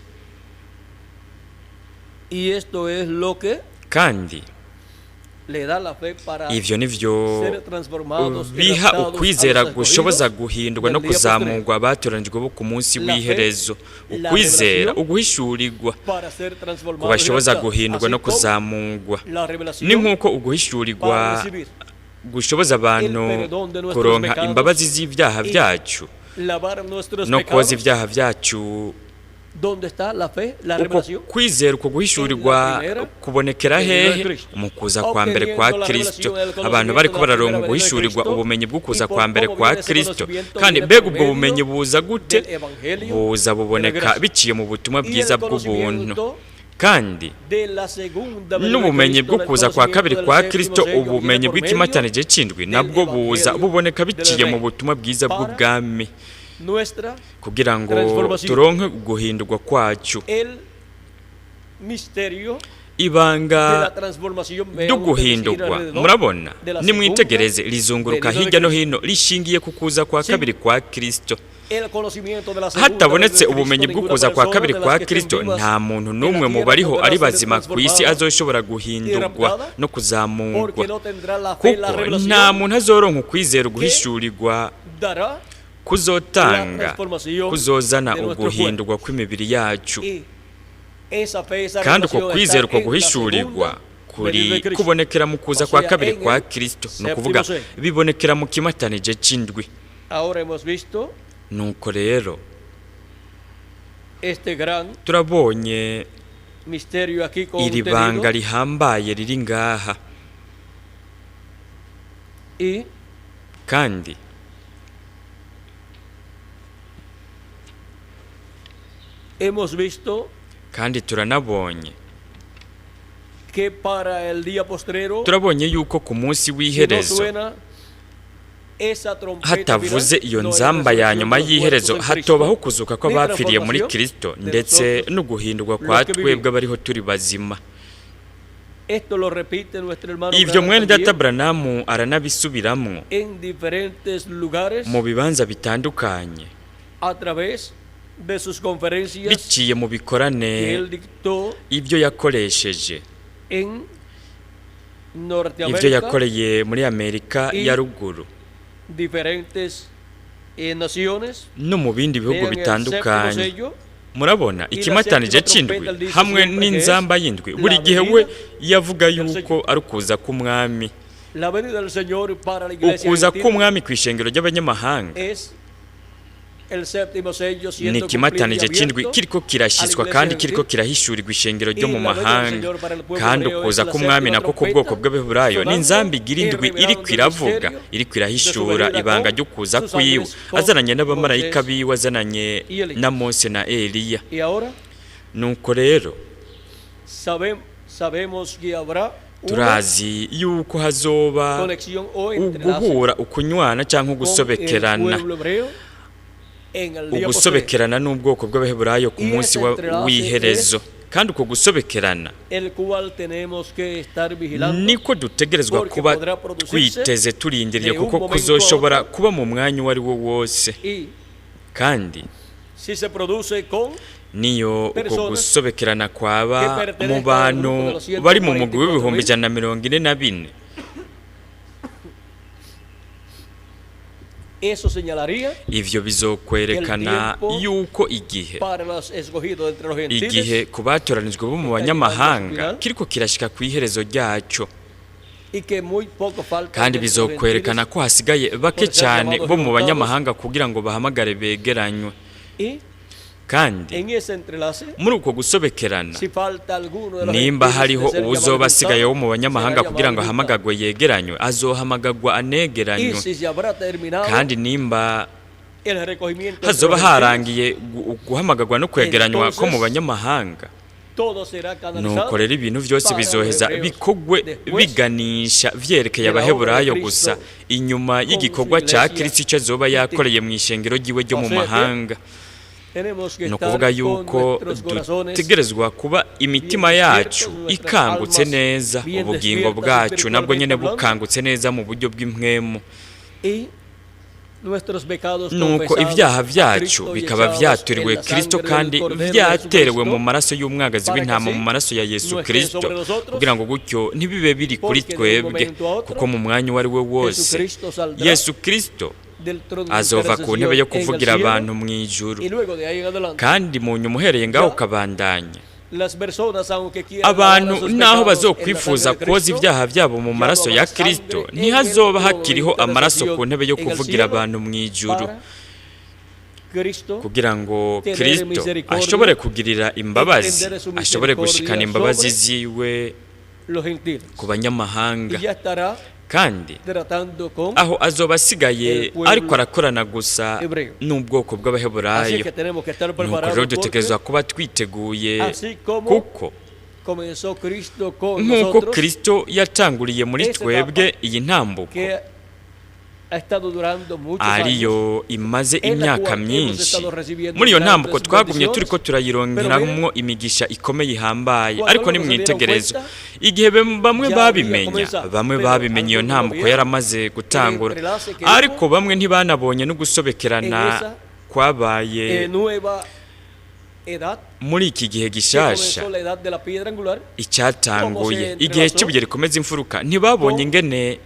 S2: Y esto es lo que
S1: kandi
S2: le da la fe para
S1: ivyo nivyo
S2: ser transformados y
S1: biha
S2: adaptados
S1: ukwizera
S2: a los
S1: gushoboza
S2: escogidos
S1: guhindurwa no
S2: del día postrero.
S1: kuzamurwa abatoranijwe bo ku munsi
S2: La fe,
S1: w'iherezo.
S2: la
S1: Ukwizera,
S2: revelación,
S1: uguhishurirwa
S2: para ser transformados y
S1: kubashoboza
S2: adaptados.
S1: guhindurwa no
S2: Así como
S1: kuzamurwa,
S2: la
S1: ni
S2: revelación
S1: nk'uko uguhishurirwa
S2: para recibir
S1: gushoboza abantu
S2: el perdón de nuestros
S1: kuronka
S2: pecados
S1: imbabazi z'ivyaha
S2: y
S1: vyacu
S2: lavar nuestros
S1: no koza
S2: pecados.
S1: ivyaha vyacu.
S2: ¿Dónde está la fe, la
S1: Uko
S2: revelación?
S1: kwizera, uko guhishurirwa kubonekera hehe? Mu kuza kwa mbere kwa Kristo. Abantu bariko bararonka guhishurirwa ubumenyi bwo kuza kwa mbere kwa Kristo. Kandi mbega ubwo bumenyi buza gute? Buza buboneka biciye mu butumwa bwiza bw'ubuntu. Kandi n'ubumenyi bwo kuza kwa kabiri kwa Kristo, ubumenyi bw'ikimatanije c'indwi nabwo buza buboneka biciye mu butumwa bwiza bw'ubwami, kugira ngo turonke guhindurwa kwacu. Ibanga ryo guhindurwa, murabona, nimwitegereze rizunguruka hirya no hino, rishingiye ku kuza kwa kabiri kwa Kristo. Hatabonetse ubumenyi bwo kuza kwa kabiri kwa Kristo, nta muntu n'umwe mu bariho ari bazima ku isi azoshobora guhindurwa no kuzamurwa, kuko nta muntu azoronka ukwizera guhishurirwa kuzotanga, kuzozana uguhindurwa kw'imibiri yacu. Kandi uko kwizera, uko guhishurirwa kuri kubonekera mu kuza kwa kabiri kwa Kristo, ni ukuvuga bibonekera mu kimatanije c'indwi. Nuko rero turabonye iri banga rihambaye riri ngaha, kandi kandi turanabonye turabonye yuko ku munsi w'iherezo hatavuze iyo nzamba ya nyuma y'iherezo, hatobaho kuzuka kw'abapfiriye muri Kristo ndetse no guhindurwa kwa twebwe abariho turi bazima. Ivyo mwene data Branamu aranabisubiramwo mu bibanza bitandukanye, biciye mu bikorane ibyo yakoresheje, ibyo yakoreye muri Amerika ya ruguru no mu bindi bihugu bitandukanye. Murabona ikimatanije c'indwi hamwe n'inzamba y'indwi, buri gihe we yavuga yuko ari ukuza k'umwami. Ukuza k'umwami kw'ishengero ry'abanyamahanga ni ikimatanije c'indwi kiriko kirashyizwa kandi kiriko kirahishurirwa ishengero ryo mu mahanga. Kandi ukuza k'umwami nako ku bwoko bw'abaheburayo ni inzamba igira indwi iriko iravuga, iriko irahishura ibanga ryo kuza kwiwe, azananye n'abamarayika biwe, azananye na Mose na Eliya. Nuko rero turazi yuko hazoba uguhura, ukunywana cyangwa ugusobekerana, ugusobekerana n'ubwoko bw'abaheburayo ku munsi w'iherezo. kandi uko gusobekerana
S2: el cual tenemos que estar vigilando,
S1: niko dutegerezwa kuba twiteze turindiriye kuko kuzoshobora kuba mu mwanya uwo ari wo wose.
S2: y
S1: kandi
S2: si se produce con
S1: niyo uko gusobekerana kwaba mu bantu bari mu mugwi w'ibihumbi 144,
S2: eso señalaría
S1: ivyo bizokwerekana yuko
S2: para los escogidos entre los
S1: igihe
S2: gentiles
S1: ku batoranijwe bo mu banyamahanga kiriko kirashika ku iherezo ryaco,
S2: y que muy poco falta
S1: kandi
S2: entre los
S1: bizokwerekana ko hasigaye bake cyane bo mu banyamahanga kugira ngo bahamagare begeranywe.
S2: gentiles, y
S1: kandi
S2: en ese entrelace,
S1: muri uko gusobekerana
S2: si falta alguno de los
S1: nimba
S2: gentiles
S1: hariho
S2: de ser
S1: uwuzoba
S2: llamado
S1: asigaye wo mu
S2: juntado,
S1: banyamahanga
S2: será
S1: kugira ngo
S2: llamado
S1: ahamagagwe yegeranywe, azohamagagwa
S2: juntado. Y
S1: anegeranywe.
S2: si se habrá terminado
S1: kandi nimba
S2: el recogimiento entre
S1: hazoba
S2: los gentiles,
S1: harangiye guhamagagwa no kwegeranywa ko mu banyamahanga,
S2: todo será canalizado
S1: nuko rero ibintu byose
S2: para los
S1: bizoheza
S2: hebreos
S1: bikogwe
S2: después
S1: biganisha vyerekeye
S2: de la
S1: abaheburayo
S2: obra de
S1: gusa
S2: Cristo
S1: inyuma
S2: con
S1: y'igikorwa
S2: su
S1: ca
S2: iglesia
S1: Kristo ico azoba yakoreye mu ishengero ryiwe ryo mu
S2: O sea que
S1: mahanga.
S2: tenemos que
S1: ni
S2: estar
S1: ukuvuga
S2: con
S1: yuko
S2: nuestros corazones
S1: dutegerezwa kuba imitima
S2: bien
S1: yacu
S2: despiertos, nuestras
S1: ikangutse
S2: almas
S1: neza,
S2: bien
S1: ubugingo
S2: despiertas
S1: bwacu nabwo nyene
S2: espiritualmente
S1: bukangutse neza mu buryo bw'impwemu,
S2: y nuestros pecados
S1: nuko
S2: confesados
S1: ibyaha
S2: a
S1: byacu
S2: Cristo y
S1: bikaba
S2: echados
S1: vyaturiwe
S2: en la
S1: Kristo
S2: sangre
S1: kandi
S2: del Cordero de
S1: vyaterewe mu
S2: Jesucristo,
S1: maraso y'umwagazi
S2: para que
S1: w'intama
S2: así
S1: mu maraso ya Yesu
S2: no estén
S1: Kristo,
S2: sobre nosotros,
S1: kugira ngo gutyo ntibibe biri kuri
S2: porque de un
S1: twebwe,
S2: momento a otro,
S1: kuko mu mwanya uwo ari we wose
S2: Jesucristo saldrá
S1: Yesu Kristo
S2: del trono de
S1: azova ku ntebe yo
S2: intercesión en el
S1: kuvugira
S2: cielo,
S1: abantu mu ijuru,
S2: y luego de ahí en adelante
S1: kandi mu nyuma uhereye ngaho ukabandanya
S2: las personas aunque quieran
S1: abantu
S2: lavar sus
S1: naho
S2: pecados
S1: bazokwifuza
S2: en la sangre de
S1: koza
S2: Cristo,
S1: ibyaha byabo mu maraso ya Kristo, ntihazoba hakiriho amaraso ku ntebe yo kuvugira abantu mu ijuru,
S2: para Cristo
S1: kugira ngo Kristo ashobore kugirira imbabazi, ashobore gushikana imbabazi ziwe
S2: los gentiles
S1: ku banyamahanga,
S2: y ya estará
S1: kandi
S2: tratando con
S1: aho azoba asigaye ariko arakorana gusa
S2: hebreo.
S1: n'ubwoko
S2: Así
S1: bw'abaheburayo.
S2: que tenemos que estar
S1: nuko
S2: preparados
S1: rero
S2: porque
S1: dutegerezwa kuba twiteguye,
S2: así como
S1: kuko
S2: comenzó Cristo con
S1: nk'uko
S2: nosotros,
S1: Kristo yatanguriye muri
S2: esta
S1: twebwe
S2: etapa
S1: iyi ntambuko
S2: que ha estado durando muchos años,
S1: ariyo imaze
S2: en la
S1: imyaka
S2: cual hemos
S1: myinshi.
S2: estado recibiendo
S1: Muri iyo
S2: grandes
S1: ntambuko twagumye
S2: bendiciones,
S1: turiko turayironkeramwo imigisha ikomeye ihambaye,
S2: Cuando
S1: ariko
S2: algunos se
S1: nimwitegereze
S2: dieron
S1: igihe bamwe
S2: ya
S1: babimenya,
S2: había comenzado,
S1: bamwe
S2: pero
S1: babimenye iyo
S2: algunos
S1: ntambuko
S2: vieron
S1: yaramaze gutangura,
S2: el entrelace que
S1: ariko bamwe ntibanabonye no gusobekerana
S2: en esa,
S1: kwabaye
S2: nueva edad
S1: muri iki gihe
S2: que
S1: gishasha
S2: comenzó la edad de la piedra angular,
S1: icyatanguye igihe cy'ibuye rikomeza imfuruka. Ntibabonye ingene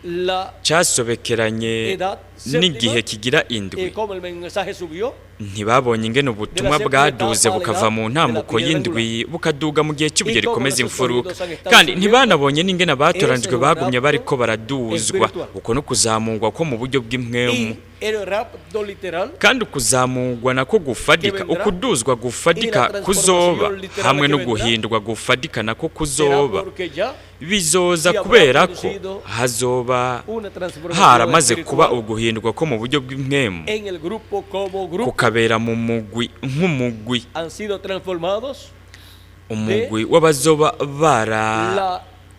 S2: la
S1: cyasobekeranye
S2: edad
S1: n'igihe
S2: séptima,
S1: kigira indwi,
S2: como el mensaje subió,
S1: ntibabonye ingene ubutumwa bwaduze bukava mu ntambuko y'indwi bukaduga mu gihe cy'ibuye rikomeza imfuruka, kandi ntibanabonye n'ingene abatoranijwe bagumye bariko baraduzwa, uko no kuzamurwa ko mu buryo bw'impwemu,
S2: y el rapto literal,
S1: kandi ukuzamurwa nako gufadika, ukuduzwa gufadika kuzoba hamwe no guhindurwa gufadika nako
S2: será
S1: kuzoba
S2: porque ya
S1: bizoza kubera ko hazoba
S2: una transformación
S1: haramaze
S2: espiritual
S1: kuba uguhindurwa ko mu buryo bw'impwemu
S2: en el grupo como grupo
S1: kukabera mu mugwi nk'umugwi,
S2: han sido transformados
S1: umugwi w'abazoba
S2: la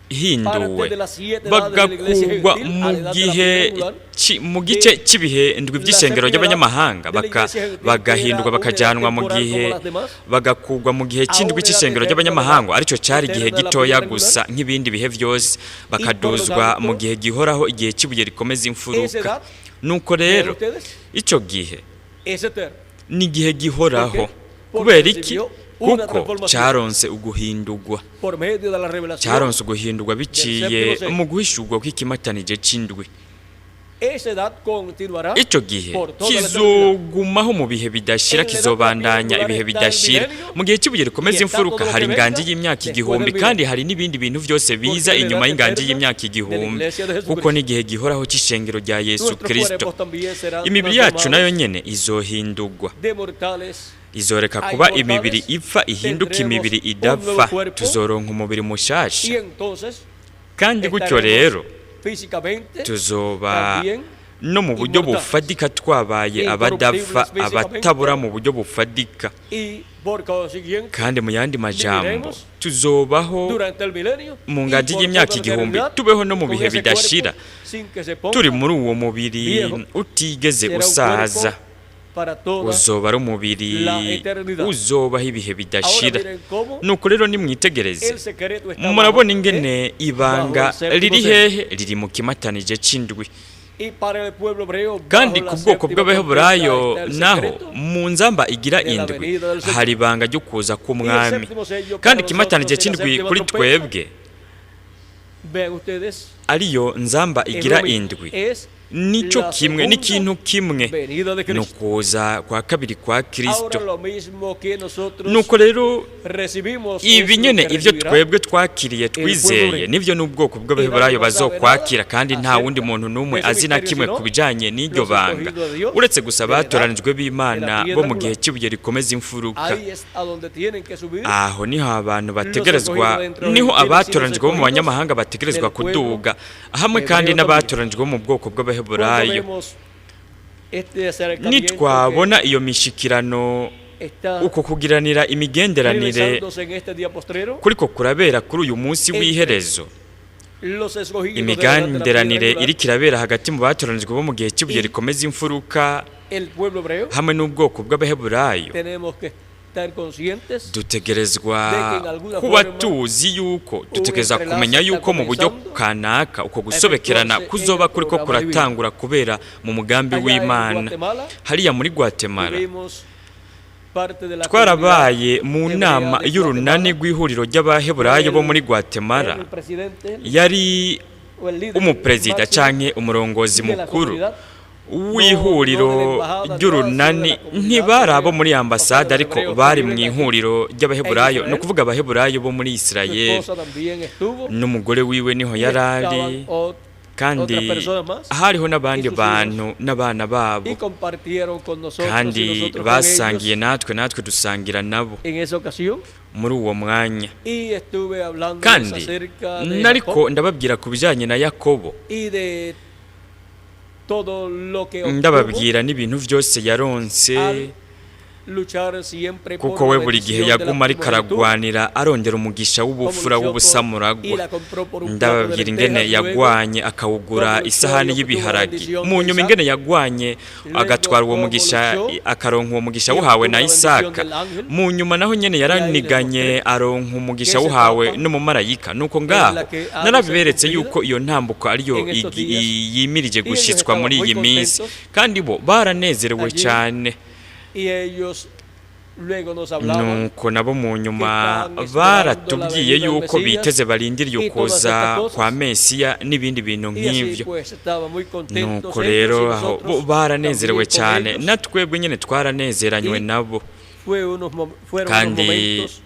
S1: barahinduwe bagakugwa mu gice cy'ibihe ndwi by'ishengero ry'abanyamahanga, bagahindurwa bakajanwa mu gihe bagakugwa mu gihe cy'indwi cy'ishengero ry'abanyamahanga, aricyo cyari igihe gitoya gusa nk'ibindi bihe byose, bakaduzwa mu gihe gihoraho, igihe cy'ibuye rikomeza imfuruka. Nuko rero icyo gihe ni igihe gihoraho. Kubera iki? Kuko cyaronse uguhindurwa, cyaronse uguhindurwa biciye mu guhishurwa kw'ikimatanije cy'indwi. Icyo gihe kizogumaho mu bihe bidashira, kizobandanya ibihe bidashira. Mu gihe cy'ibuye rikomeza imfuruka hari inganji y'imyaka 1000, kandi hari n'ibindi bintu byose biza inyuma y'inganji y'imyaka 1000, kuko n'igihe gihoraho cy'ishengero rya Yesu Kristo. Imibiri yacu nayo nyene izohindurwa, izoreka kuba imibiri ipfa ihinduka imibiri idapfa, tuzoronka umubiri mushasha, kandi gutyo rero tuzoba no mu buryo bufadika twabaye abadapfa, abatabura mu buryo bufadika, kandi mu yandi majambo tuzobaho mu ngagi y'imyaka 1000, tubeho no mu bihe bidashira turi muri uwo mubiri utigeze usaza,
S2: para toda
S1: uzoba ari umubiri
S2: la eternidad.
S1: uzobaho ibihe bidashira.
S2: Ahora miren cómo
S1: nuko rero nimwitegereze
S2: el secreto está
S1: murabona
S2: bajo,
S1: ingene ibanga
S2: bajo el séptimo
S1: riri
S2: sello.
S1: hehe riri mu kimatanije c'indwi.
S2: Y para el pueblo hebreo,
S1: kandi
S2: bajo
S1: ku
S2: la
S1: bwoko
S2: séptima
S1: bw'abaheburayo
S2: trompeta está el
S1: naho
S2: secreto.
S1: mu nzamba igira
S2: de la
S1: indwi
S2: venida del Señor.
S1: hari ibanga ryo kuza
S2: Y el
S1: k'umwami.
S2: séptimo sello
S1: kandi
S2: para
S1: ikimatanije
S2: nosotros es la
S1: c'indwi
S2: séptima
S1: kuri
S2: trompeta.
S1: twebwe
S2: Vean ustedes,
S1: ariyo nzamba
S2: es
S1: igira
S2: lo mismo.
S1: indwi
S2: Es
S1: nico
S2: la
S1: kimwe
S2: segunda
S1: n'ikintu kimwe
S2: venida de
S1: ni
S2: Cristo.
S1: ukuza kwa kabiri kwa
S2: Ahora
S1: Kristo.
S2: lo mismo que nosotros
S1: nuko rero
S2: recibimos
S1: ibi
S2: es lo
S1: nyene
S2: que
S1: ivyo
S2: recibirá
S1: twebwe twakiriye twizeye
S2: pueblo
S1: nivyo n'ubwoko bw'abaheburayo bazokwakira, kandi nta wundi muntu n'umwe azi na kimwe ku bijanye n'iryo banga uretse gusa abatoranijwe b'Imana bo mu gihe cy'ibuye rikomeza imfuruka.
S2: Ahí es a donde tienen que subir.
S1: aho niho abantu bategerezwa, niho abatoranijwe bo mu banyamahanga bategerezwa kuduga, hamwe kandi n'abatoranijwe bo mu bwoko
S2: Cuando
S1: bw'abaheburayo.
S2: vemos este acercamiento
S1: nitwabona iyo mishikirano,
S2: que está
S1: uko kugiranira imigenderanire
S2: realizándose en este día postrero,
S1: kuriko kurabera kuri uyu munsi w'iherezo,
S2: los escogidos
S1: imigenderanire
S2: delante de la
S1: iriko irabera hagati mu batoranijwe bo mu gihe cy'ibuye rikomeza imfuruka
S2: el pueblo hebreo,
S1: hamwe n'ubwoko bw'abaheburayo,
S2: tenemos que estar conscientes
S1: dutegerezwa kuba tuzi yuko dutegereza kumenya yuko mu buryo kanaka uko gusobekerana kuzoba kuriko kuratangura kubera mu mugambi
S2: allá en
S1: w'Imana.
S2: Guatemala.
S1: hariya muri Guatemala
S2: Tuvimos parte de la
S1: twarabaye mu
S2: comunidad
S1: nama
S2: hebrea de
S1: y'urunani
S2: Guatemala.
S1: rw'ihuriro ry'abaheburayo bo muri Guatemala.
S2: El presidente
S1: yari
S2: o el líder
S1: umuperezida
S2: máximo
S1: canke umurongozi
S2: de la
S1: mukuru
S2: comunidad.
S1: w'ihuriro ry'urunani ntibari abo muri ambasade ariko bari mu ihuriro ry'abaheburayo, ni ukuvuga abaheburayo bo muri
S2: Su
S1: Isirayeli.
S2: esposa también estuvo.
S1: n'umugore wiwe niho
S2: Y
S1: yari
S2: estaban
S1: ari,
S2: otras
S1: kandi
S2: personas más.
S1: hariho n'abandi
S2: Y sus
S1: bantu n'abana babo,
S2: Y compartieron con nosotros y
S1: kandi
S2: nosotros con
S1: basangiye
S2: ellos
S1: natwe dusangira nabo
S2: en esa ocasión.
S1: muri uwo mwanya.
S2: Y estuve hablando
S1: kandi
S2: acerca de
S1: nariko
S2: Jacob
S1: ndababwira ku bijanye na Yakobo,
S2: y de todo lo que obtuvo
S1: ndababwira n'ibintu vyose yaronse,
S2: al luchar siempre por
S1: kuko
S2: la
S1: we buri gihe
S2: bendición de la
S1: yaguma ariko
S2: primogenitura,
S1: aragwanira arondera umugisha
S2: como
S1: w'ubufura
S2: luchó por- y
S1: w'ubusamuragwa.
S2: la compró por un plato de
S1: ndababwira ingene
S2: lentejas, luego
S1: yagwanye akawugura isahani y'ibiharagi, mu nyuma ingene yagwanye agatwara uwo mugisha akaronka uwo mugisha wuhawe na Isaka, mu nyuma naho nyene yaraniganye aronka umugisha wuhawe n'umumarayika. nuko ngaho narabiberetse yuko iyo ntambuko ariyo yimirije gushitswa muri iyi minsi, kandi bo baranezerewe cyane.
S2: y ellos luego nos hablaban
S1: nuko nabo mu nyuma baratubwiye yuko biteze barindiriye kuza kwa Mesiya n'ibindi bintu
S2: y así
S1: nk'ivyo.
S2: pues estaban muy contentos
S1: nuko
S2: ellos
S1: rero
S2: y
S1: aho
S2: nosotros
S1: baranezerwe
S2: también con
S1: cyane,
S2: ellos.
S1: natwebwe nyene twaranezeranywe
S2: Y
S1: nabo.
S2: fueron unos
S1: kandi
S2: momentos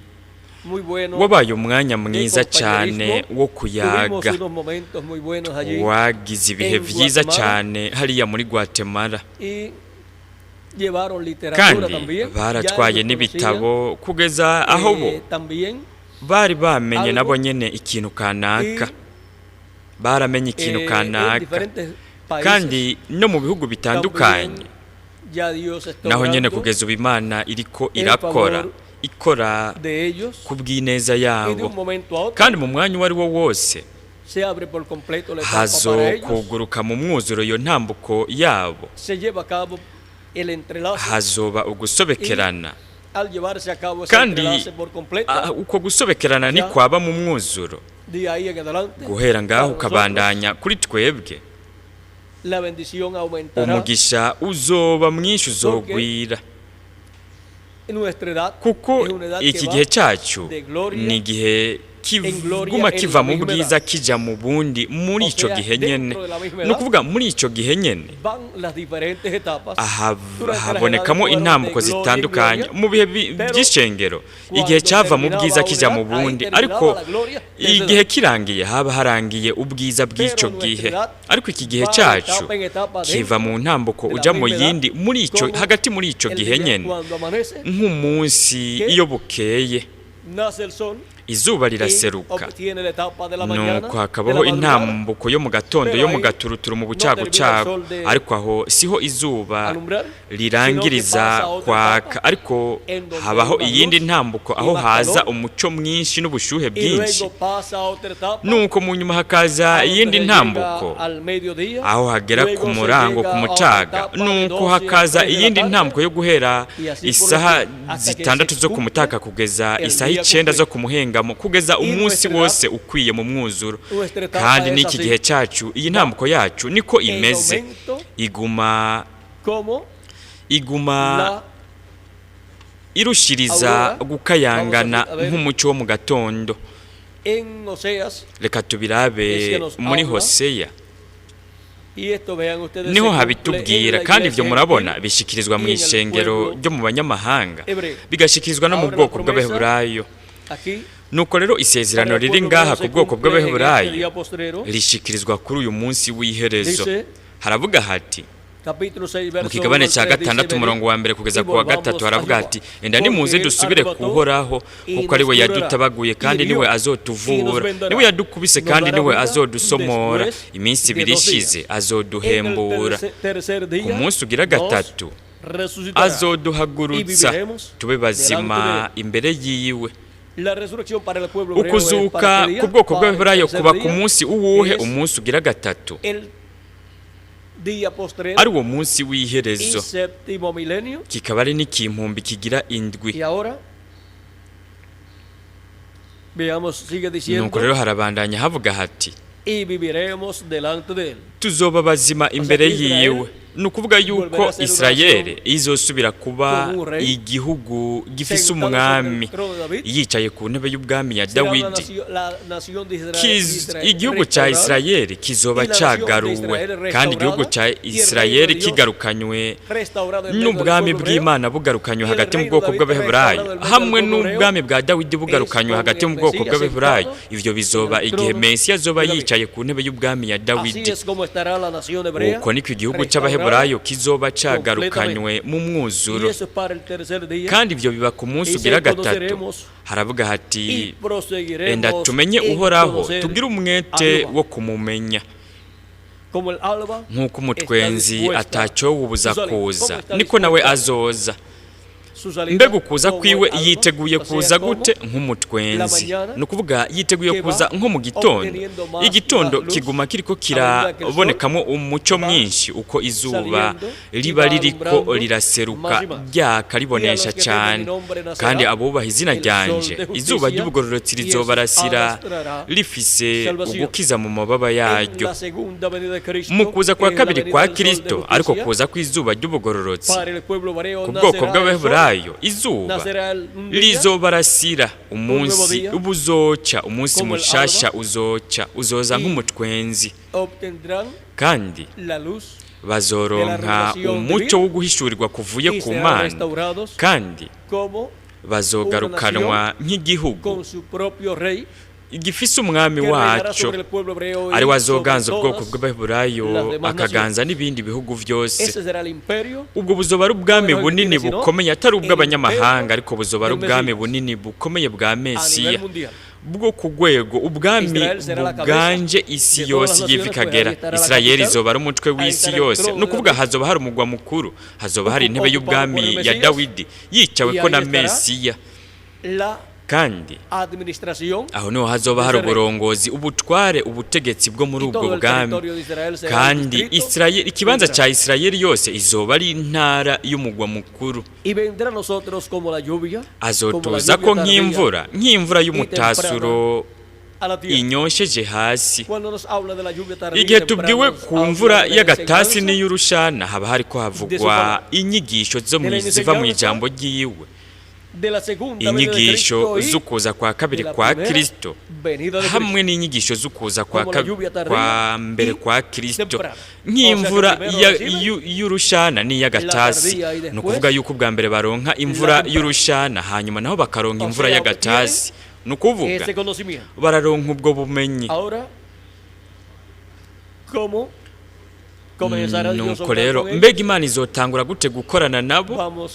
S2: muy buenos
S1: wabaye umwanya mwiza
S2: de
S1: cyane
S2: compañerismo.
S1: wo
S2: Tuvimos
S1: kuyaga,
S2: unos momentos muy buenos allí
S1: wagize ibihe
S2: en
S1: vyiza
S2: Guatemala.
S1: cyane hariya muri Guatemala,
S2: y llevaron literatura
S1: kandi
S2: también.
S1: baratwaye
S2: Ya ellos
S1: n'ibitabo kugeza
S2: conocían,
S1: aho bo
S2: también
S1: bari bamenye
S2: algo
S1: nabo nyene ikintu kanaka, baramenye ikintu
S2: en
S1: kanaka,
S2: diferentes países.
S1: kandi no mu bihugu bitandukanye
S2: Ya Dios está
S1: naho nyene
S2: obrando
S1: kugeza ubu Imana iriko
S2: en
S1: irakora,
S2: favor
S1: ikora
S2: de ellos
S1: ku bw'ineza
S2: y de
S1: yabo,
S2: un momento a otro
S1: kandi mu mwanya uwo ari wo wose
S2: se abre por completo la etapa para ellos.
S1: hazokuguruka mu mwuzuro iyo ntambuko yabo,
S2: Se lleva a cabo el entrelace
S1: hazoba ugusobekerana,
S2: al llevarse a cabo ese
S1: kandi
S2: entrelace por completo
S1: uko gusobekerana nikwaba mu mwuzuro,
S2: de ahí en adelante
S1: guhera ngaho
S2: para
S1: ukabandanya kuri twebwe,
S2: la bendición aumentará
S1: umugisha uzoba mwinshi uzogwira,
S2: en nuestra edad.
S1: kuko
S2: Es una edad
S1: iki
S2: que
S1: gihe
S2: va
S1: cyacu
S2: de gloria
S1: ni igihe
S2: en gloria
S1: kiguma
S2: en
S1: kiva
S2: la
S1: mu
S2: misma
S1: bwiza
S2: edad.
S1: kija mu bundi muri
S2: O
S1: ico
S2: sea,
S1: gihe
S2: dentro
S1: nyene,
S2: de la misma
S1: ni
S2: edad
S1: ukuvuga muri ico gihe nyene
S2: van las diferentes etapas durante las
S1: habonekamo
S2: edades
S1: intambuko
S2: fueron de gloria en
S1: zitandukanye
S2: gloria,
S1: mu bihe
S2: pero
S1: by'ishengero,
S2: cuando
S1: igihe cyava mu
S2: terminaba
S1: bwiza kija mu
S2: una edad, ahí
S1: bundi,
S2: terminaba
S1: ariko
S2: la gloria de esa
S1: igihe
S2: edad.
S1: kirangiye haba harangiye ubwiza bw'ico
S2: Pero nuestra
S1: gihe,
S2: edad
S1: ariko iki gihe
S2: va de
S1: cyacu
S2: etapa en etapa
S1: kiva
S2: dentro
S1: mu ntambuko
S2: de la
S1: uja mu
S2: misma edad,
S1: yindi muri ico
S2: como
S1: hagati muri ico
S2: el
S1: gihe
S2: día
S1: nyene,
S2: cuando amanece,
S1: nk'umunsi
S2: que
S1: iyo bukeye
S2: nace el sol
S1: izuba riraseruka nuko hakabaho intambuko yo mu gatondo yo mu gaturuturu mu bucagucagu, ariko aho siho izuba rirangiriza kwaka, ariko habaho iyindi ntambuko aho haza umuco mwinshi n'ubushuhe bwinshi, nuko mu nyuma hakaza iyindi ntambuko aho hagera ku murango ku mutaga, nuko hakaza iyindi ntambuko yo guhera isaha 6 zo ku mutaka kugeza isaha 9 zo ku muhengamo, kugeza umunsi wose ukwiye mu mwuzuro. Kandi n'iki gihe cyacu iyi ntambuko yacu niko imeze, iguma irushiriza gukayangana nk'umuco wo mu gatondo. Reka tubirabe muri Hoseya, niho habitubwira, kandi ibyo murabona bishikirizwa mu ishengero ryo mu banyamahanga, bigashikirizwa no mu bwoko bw'Abaheburayo. Nuko rero isezerano riri ngaha ku bwoko bw'Abaheburayo rishikirizwa kuri uyu munsi w'iherezo. Haravuga hati mu kigabane cya 6 umurongo wa mbere kugeza ku wa 3, haravuga hati enda nimuze dusubire kuhoraho, kuko ari we yadutabaguye kandi niwe azotuvura, niwe yadukubise kandi niwe azodusomora, iminsi 2 ishize azoduhembura, ku munsi ugira 3 azoduhagurutsa tube bazima imbere yiwe. Ukuzuka ku bwoko bw'Abaheburayo kuba ku munsi uwuhe? Umunsi ugira 3, ari uwo munsi w'iherezo, kikaba ari n'ikimpumbi kigira 7. Nuko rero harabandanya havuga hati tuzoba bazima imbere yiwe. Ni ukuvuga yuko Isirayeli izosubira kuba igihugu gifise umwami yicaye ku ntebe y'ubwami ya Dawidi. Igihugu cya Isirayeli kizoba cyagaruwe, kandi igihugu cya Isirayeli kigarukanywe n'ubwami bw'Imana bugarukanywe hagati mu bwoko bw'Abaheburayo, hamwe n'ubwami bwa Dawidi bugarukanywe hagati mu bwoko bw'Abaheburayo. Ivyo bizoba igihe Mesiya azoba yicaye ku ntebe y'ubwami ya Dawidi. Uko niko igihugu cy'Abaheburayo kizoba cagarukanywe mu mwuzuro, kandi ibyo biba ku munsi ugira 3. Haravuga hati enda tumenye Uhoraho, tugire umwete wo kumumenya, nk'uko umutwenzi atacyo wubuza kuza, niko nawe azoza. Mbega ukuza kwiwe yiteguye kuza gute? Nk'umutwenzi. Ni ukuvuga yiteguye kuza nko mu gitondo. Igitondo kiguma kiriko kirabonekamo umuco mwinshi, uko izuba riba ririko riraseruka ryaka ribonesha cyane. Kandi abubaha izina ryanje, izuba ry'ubugororotsi rizobarasira rifise ugukiza mu mababa yaryo. Mu kuza kwa kabiri kwa Kristo, ariko kuza kw'izuba ry'ubugororotsi ku bwoko bw'Abaheburayo, izuba rizobarasira umunsi ubuzoca, umunsi mushasha uzoza nk'umutwenzi, kandi bazoronka umuco wo guhishurirwa kuvuye ku Mana, kandi bazogarukanwa nk'igihugu igifise umwami wacu, ari wazoganza ubwoko bw'Abaheburayo akaganza n'ibindi bihugu byose. Ubwo buzoba ari ubwami bunini bukomeye, atari ubw'abanyamahanga, ariko buzoba ari ubwami bunini bukomeye bwa Mesiya bwo ku rwego ubwami buganje isi yose igiye ikagera. Isirayeli izoba ari umutwe w'isi yose, ni ukuvuga hazoba hari umugwa mukuru, hazoba hari intebe y'ubwami ya Dawidi yicawe ko na Mesiya, kandi aho niho hazoba hari uburongozi, ubutware, ubutegetsi bwo muri ubwo bwami. Kandi Isirayeli, ikibanza cya Isirayeli yose izoba ari intara y'umugwa mukuru. Azotuza ko nk'imvura y'umutasuro inyosheje hasi. Igihe tubwiwe ku mvura y'agatasi n'iy'urushana, haba hariko havugwa inyigisho ziva mu ijambo ry'iwe, inyigisho z'ukuza kwa kabiri kwa Kristo, hamwe n'inyigisho z'ukuza kwa mbere kwa Kristo, nk'imvura y'urushana n'iy'agatasi. Ni ukuvuga yuko ubwa mbere baronka imvura y'urushana, hanyuma naho bakaronka imvura y'agatasi. Ni ukuvuga bararonka ubwo bumenyi. Nuko rero mbega Imana izotangura gute gukorana nabo?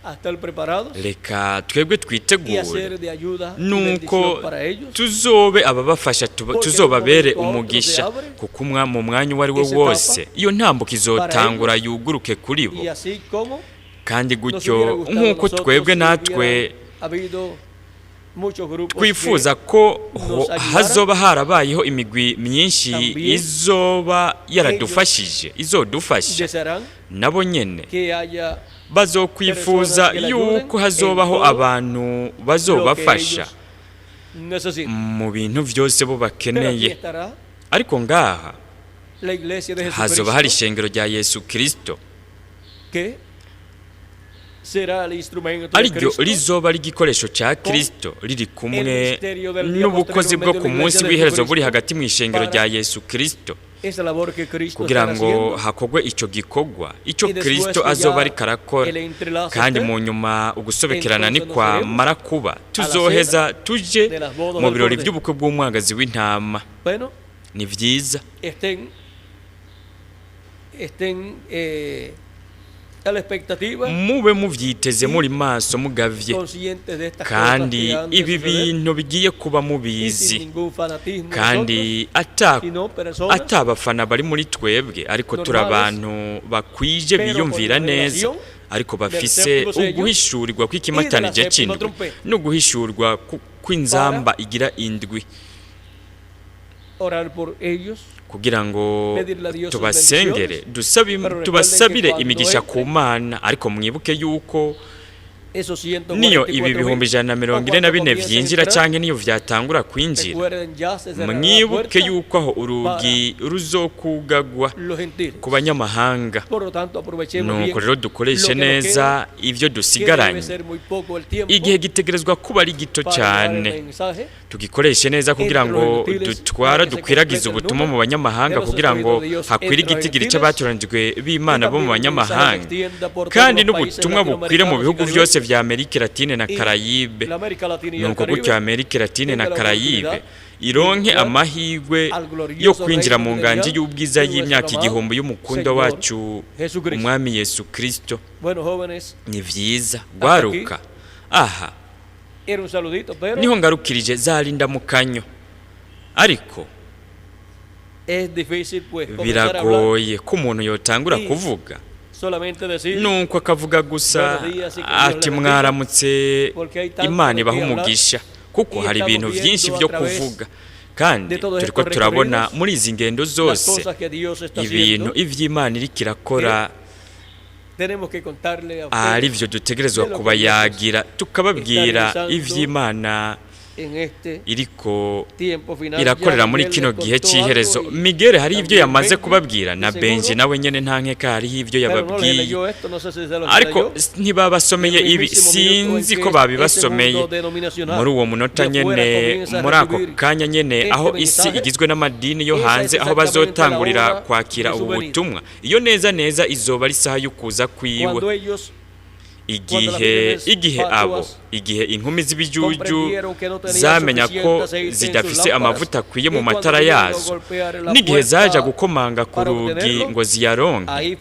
S2: a estar preparados
S1: reka twebwe
S2: y
S1: twitegure
S2: hacer de ayuda y
S1: nuko
S2: bendición para ellos.
S1: tuzobe ababafasha tuzobabere umugisha kuko mu mwanya uwo ari wo wose iyo ntambuko izotangura yuguruke kuri bo
S2: Y así como
S1: kandi
S2: nos
S1: gutyo
S2: hubiera gustado
S1: nk'uko
S2: nosotros
S1: twebwe
S2: si
S1: natwe
S2: hubiera habido muchos grupos
S1: twifuza
S2: que
S1: ko
S2: nos ayudaran,
S1: hazoba harabayeho imigwi myinshi
S2: también
S1: izoba yaradufashije izodufasha
S2: desearán
S1: nabo nyene
S2: que haya
S1: bazokwifuza
S2: personas que le
S1: yuko
S2: ayuden
S1: hazobaho
S2: en todo
S1: abantu
S2: lo que
S1: bazobafasha
S2: ellos necesitan.
S1: mu bintu byose bo
S2: Pero aquí
S1: bakeneye
S2: estará
S1: ariko ngaha
S2: la iglesia de
S1: hazoba hari
S2: Jesucristo,
S1: ishengero rya Yesu Kristo
S2: que será el instrumento de
S1: ariryo
S2: Cristo
S1: rizoba ari igikoresho cya Kristo riri kumwe
S2: el misterio del día
S1: n'ubukozi
S2: posterior
S1: bwo
S2: medio
S1: ku
S2: de la
S1: munsi
S2: iglesia de
S1: w'iherezo buri
S2: Jesucristo
S1: hagati mu ishengero
S2: para
S1: rya Yesu Kristo
S2: esa labor que Cristo
S1: kugira
S2: está
S1: ngo
S2: haciendo.
S1: hakogwe icyo gikorwa icyo
S2: Y después
S1: Kristo
S2: que
S1: azoba
S2: ya
S1: ariko arakora
S2: el entrelace
S1: kandi
S2: esté,
S1: mu nyuma ugusobekerana
S2: entonces nos
S1: nikwamara kuba tuzoheza tuje
S2: de las bodas
S1: mu
S2: del
S1: birori
S2: Cordero.
S1: by'ubukwe bw'umwagazi w'intama
S2: Bueno,
S1: ni byiza
S2: estén a la expectativa,
S1: mube muvyiteze muri maso mugavye
S2: conscientes de estas cosas
S1: kandi
S2: que han de
S1: ibi
S2: suceder,
S1: bintu bigiye kuba
S2: y sin
S1: mubizi
S2: ningún fanatismo de
S1: kandi
S2: nosotros, sino personas
S1: atabafana bari muri twebwe ariko turi abantu bakwije
S2: pero
S1: biyumvira
S2: con
S1: neza
S2: revelación
S1: ariko bafise
S2: del séptimo sello
S1: uguhishurirwa
S2: y de
S1: kw'ikimatanije
S2: la séptima
S1: c'indwi
S2: trompeta.
S1: no guhishurwa kw'inzamba igira indwi
S2: orar por ellos,
S1: kugira ngo
S2: pedirle a Dios sus
S1: tubasengere
S2: Pero
S1: tubasabire
S2: recuerden que
S1: imigisha
S2: cuando
S1: ku Mana ariko mwibuke yuko
S2: esos 144,000,
S1: niyo ibi bihumbi 144 vyinjira
S2: entrar,
S1: canke niyo vyatangura kwinjira
S2: recuerden, ya se cerrará la
S1: mwibuke
S2: puerta
S1: yuko aho urugi ruzokugagwa
S2: los gentiles.
S1: ku banyamahanga
S2: Por lo tanto, aprovechemos bien
S1: nuko rero dukoreshe
S2: lo que nos
S1: neza ivyo
S2: que debe
S1: dusigaranye
S2: ser muy poco el tiempo
S1: igihe gitegerezwa kuba ari gito
S2: para dar el
S1: cyane
S2: mensaje
S1: tugikoreshe neza kugira ngo dutwara dukwiragize ubutumwa mu banyamahanga kugira ngo hakwire igitigiri cy'abatoranijwe b'Imana bo mu banyamahanga kandi n'ubutumwa bukwire mu bihugu byose vya Amerika Latine na Karayibe
S2: la América Latina y el
S1: nuko gutyo
S2: Caribe
S1: Amerika Latine na Karayibe ironke amahirwe yo kwinjira mu nganji y'ubwiza y'imyaka igihumbi y'umukunda wacu umwami Yesu Kristo.
S2: Bueno, jóvenes,
S1: ni vyiza gwaruka aha
S2: era un saludito, pero
S1: niho ngarukirije zarinda mukanyo ariko
S2: es difícil pues comenzar a hablar,
S1: biragoye ko umuntu yotangura kuvuga
S2: solamente decir
S1: nuko akavuga gusa ati mwaramutse Imana ibaha umugisha kuko hari ibintu byinshi byo kuvuga kandi turiko turabona muri izi ngendo
S2: las
S1: zose
S2: cosas que Dios está
S1: ibintu
S2: haciendo.
S1: ivy'Imana iriko irakora
S2: Tenemos que contarle a
S1: ari
S2: ustedes
S1: vyo dutegerezwa kubayagira tukababwira ivy'Imana
S2: en este
S1: iriko
S2: tiempo final.
S1: irakorera
S2: Ya
S1: muri
S2: Miguel
S1: kino
S2: les
S1: gihe
S2: contó
S1: c'iherezo.
S2: algo y
S1: Miguel hari ivyo
S2: también
S1: yamaze
S2: Benji,
S1: kubabwira na
S2: seguro,
S1: Benji nawe nyene nta nkeka hariho ivyo
S2: pero no les
S1: yababwiye
S2: leyó esto, no sé si se lo
S1: ariko
S2: leyó.
S1: ntibabasomeye ibi sinzi ko babibasomeye muri uwo munota nyene muri ako kanya nyene aho isi igizwe n'amadini yo hanze aho bazotangurira kwakira ubu butumwa iyo neza neza izoba ari isaha y'ukuza kwiwe igihe inkumi z'ibijuju zamenya ko zidafise amavuta akwiye mu matara yazo n'igihe zaja gukomanga ku rugi ngo ziyaronke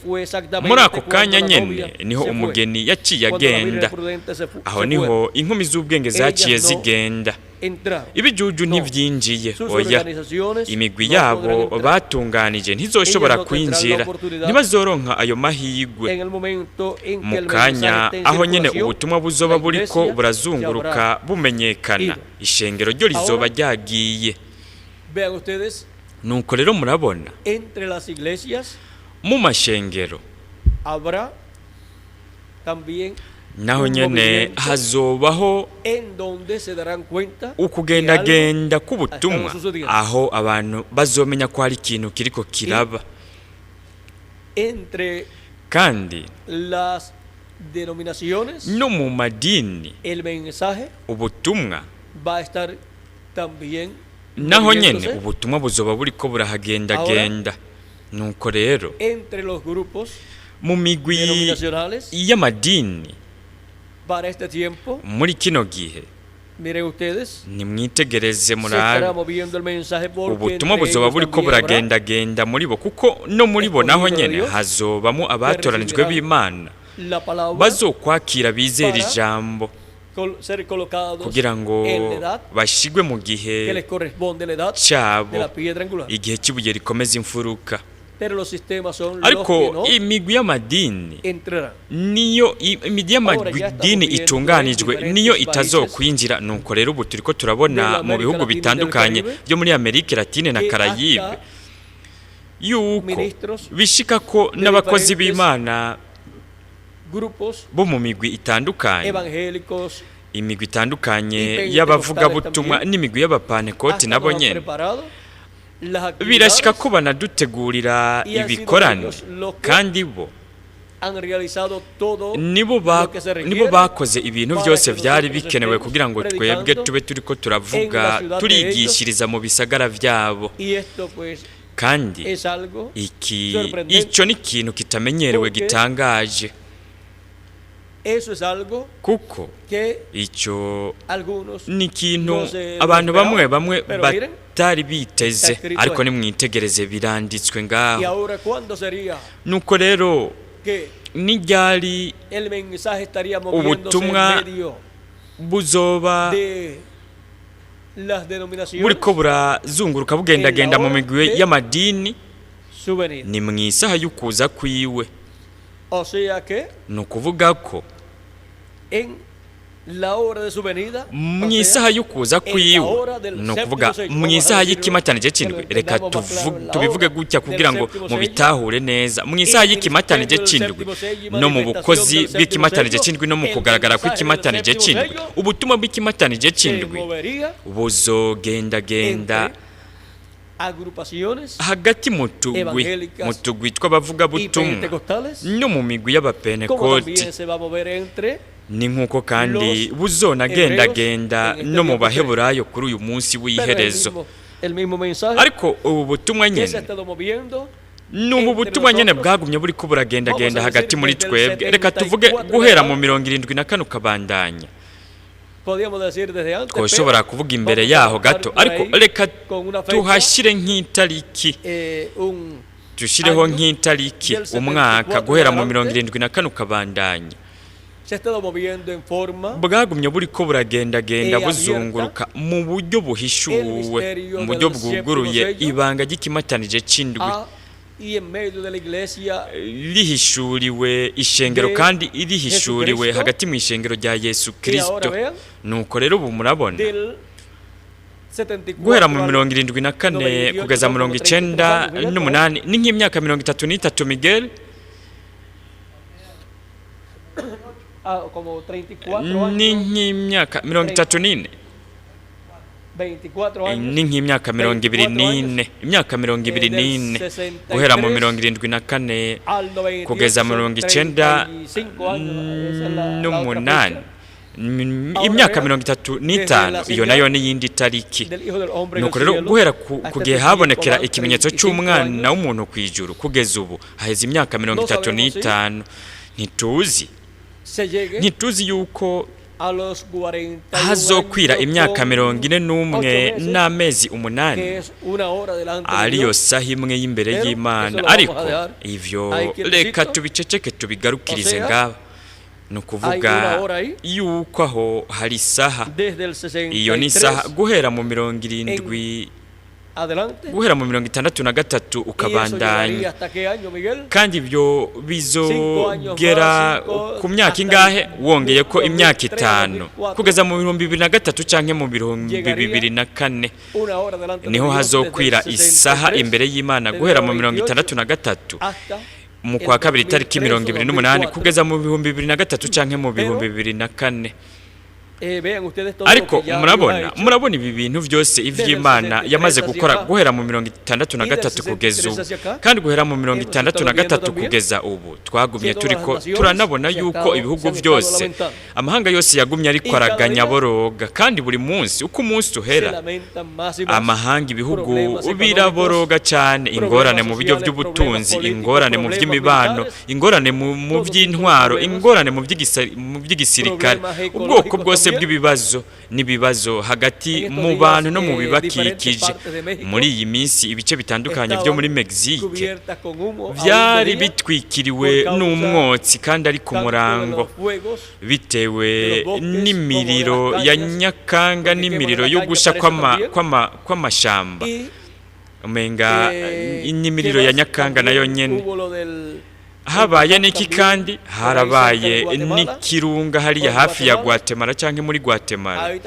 S1: muri ako kanya nyene niho umugeni yaciye agenda aho niho inkumi z'ubwenge zaciye zigenda ibijuju ntivyinjiye oya imigwi yabo batunganije ntizoshobora kwinjira ntibazoronka ayo mahigwe mu kanya aho nyene ubutumwa buzoba buriko burazunguruka bumenyekana ishengero ryo rizoba ryagiye nuko rero murabona mu mashengero naho nyene hazobaho ukugendagenda k'ubutumwa aho abantu bazomenya ko hari ikintu kiriko kiraba kandi no mu madini ubutumwa naho nyene ubutumwa buzoba buriko burahagendagenda nuko rero mu migwi y'amadini muri kino gihe nimwitegereze murabe ubutumwa buzoba buriko buragendagenda muri bo kuko no muri bo naho nyene hazobamo abatoranijwe b'Imana
S2: la palabra
S1: bazokwakira bizera ijambo
S2: ser colocados
S1: kugira ngo
S2: en la edad
S1: bashigwe mu
S2: que
S1: gihe
S2: les corresponde, la edad de
S1: cyabo
S2: la piedra angular.
S1: igihe cy'ibuye rikomeza imfuruka.
S2: Pero los sistemas son los que
S1: ariko
S2: no
S1: imigwi y'amadini
S2: entrarán.
S1: niyo imigwi y'amadini itunganijwe niyo itazokwinjira. nuko rero ubu turiko turabona mu bihugu bitandukanye byo muri Amerika Latine na Karayibe yuko bishika ko n'abakozi b'Imana
S2: Grupos
S1: bo mu migwi itandukanye,
S2: evangélicos
S1: imigwi itandukanye y'abavugabutumwa n'imigwi y'abapantekoti nabo nyene birashika ko banadutegurira ibikorane, kandi bo nibo bakoze ibintu byose byari bikenewe kugira ngo twebwe tube turiko turavuga turigishiriza mu bisagara byabo. kandi icyo ni ikintu kitamenyerewe gitangaje, kuko icyo ni ikintu abantu bamwe batari biteze, ariko nimwitegereze biranditswe ngaho. nuko rero n'iryari ubutumwa buzoba buriko burazunguruka bugendagenda mu migwi y'amadini, ni mu isaha y'ukuza kwiwe. ni ukuvuga ko mu isaha y'ukuza kwiwe, ni ukuvuga mu isaha y'ikimatanije c'indwi, reka tubivuge gutya kugira ngo mubitahure neza. mu isaha y'ikimatanije c'indwi no mu bukozi bw'ikimatanije c'indwi no mu kugaragara kw'ikimatanije c'indwi, ubutumwa bw'ikimatanije c'indwi buzogendagenda hagati mu tugwi tw'abavugabutumwa no mu migwi y'abapentekoti. ni nk'uko kandi buzonagendagenda no mu baheburayo kuri uyu munsi w'iherezo. ariko ubu butumwa nyene n'ubu butumwa nyene bwagumye buriko buragendagenda hagati muri twebwe. reka tuvuge guhera mu 74 ukabandanya. twoshobora kuvuga imbere yaho gato, ariko reka tuhashire nk'itariki, dushireho nk'itariki umwaka guhera mu 74 ukabandanya. bwagumye buriko buragendagenda buzunguruka mu buryo buhishuwe, mu buryo bwuguruye ibanga ry'ikimatanije c'indwi rihishuriwe ishengero, kandi rihishuriwe hagati mu ishengero rya Yesu Kristo. nuko rero ubu murabona guhera mu 74 kugeza 98 ni nk'imyaka 33 Miguel, ni nk'imyaka 34, ni nk'imyaka 24, imyaka 24 guhera mu 74 kugeza mu 98, imyaka 35. iyo nayo ni yindi tariki. nuko rero guhera ku gihe habonekera ikimenyetso cy'umwana w'umuntu kw'ijuru kugeza ubu haheze imyaka 35. ntituzi yuko hazokwira imyaka 41 n'amezi 8 ariyo saha imwe y'imbere y'Imana. ariko ivyo reka tubiceceke tubigarukirize ngaba. ni ukuvuga yuko aho hari isaha, iyo ni isaha guhera mu 70, guhera mu 63 ukabandanya. kandi ibyo bizogera ku myaka ingahe? wongeye ko imyaka 5 kugeza mu 2003 canke mu 2004 niho hazokwira isaha imbere y'Imana guhera mu 63 mu kwa kabiri tariki 28 kugeza mu 2003 canke mu 2004. ariko murabona ibi bintu byose ivy'Imana yamaze gukora guhera mu 63 kugeza ubu, kandi guhera mu 63 kugeza ubu twagumye turiko turanabona yuko ibihugu byose, amahanga yose yagumye ariko araganya boroga. kandi buri munsi uko umunsi uhera, amahanga ibihugu biraboroga cyane. ingorane mu buryo by'ubutunzi, ingorane mu by'imibano, ingorane mu by'intwaro, ingorane mu by'igisirikare, ubwoko bwose bwose bw'ibibazo n'ibibazo hagati mu bantu no mu bibakikije. Muri iyi minsi ibice bitandukanye byo muri Mexique byari bitwikiriwe n'umwotsi kandi ari ku murango bitewe n'imiriro ya Nyakanga n'imiriro yo gusha kw'amashamba. Umenga n'imiriro ya Nyakanga nayo nyene. Habaye n'iki kandi harabaye n'ikirunga hariya hafi ya Guatemala cyangwa muri Guatemala.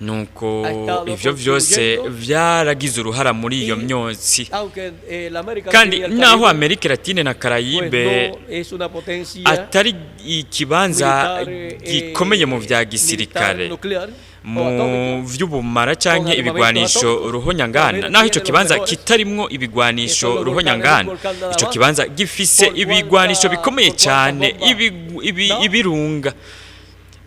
S1: Nuko ivyo vyose vyaragize uruhara muri iyo myotsi. Kandi naho Amerika Latine na Caraïbe atari ikibanza gikomeye mu vya gisirikare mu vy'ubumara canke ibigwanisho ruhonyangana, naho ico kibanza kitarimwo ibigwanisho ruhonyangana, ico kibanza gifise ibigwanisho bikomeye cyane, ibirunga.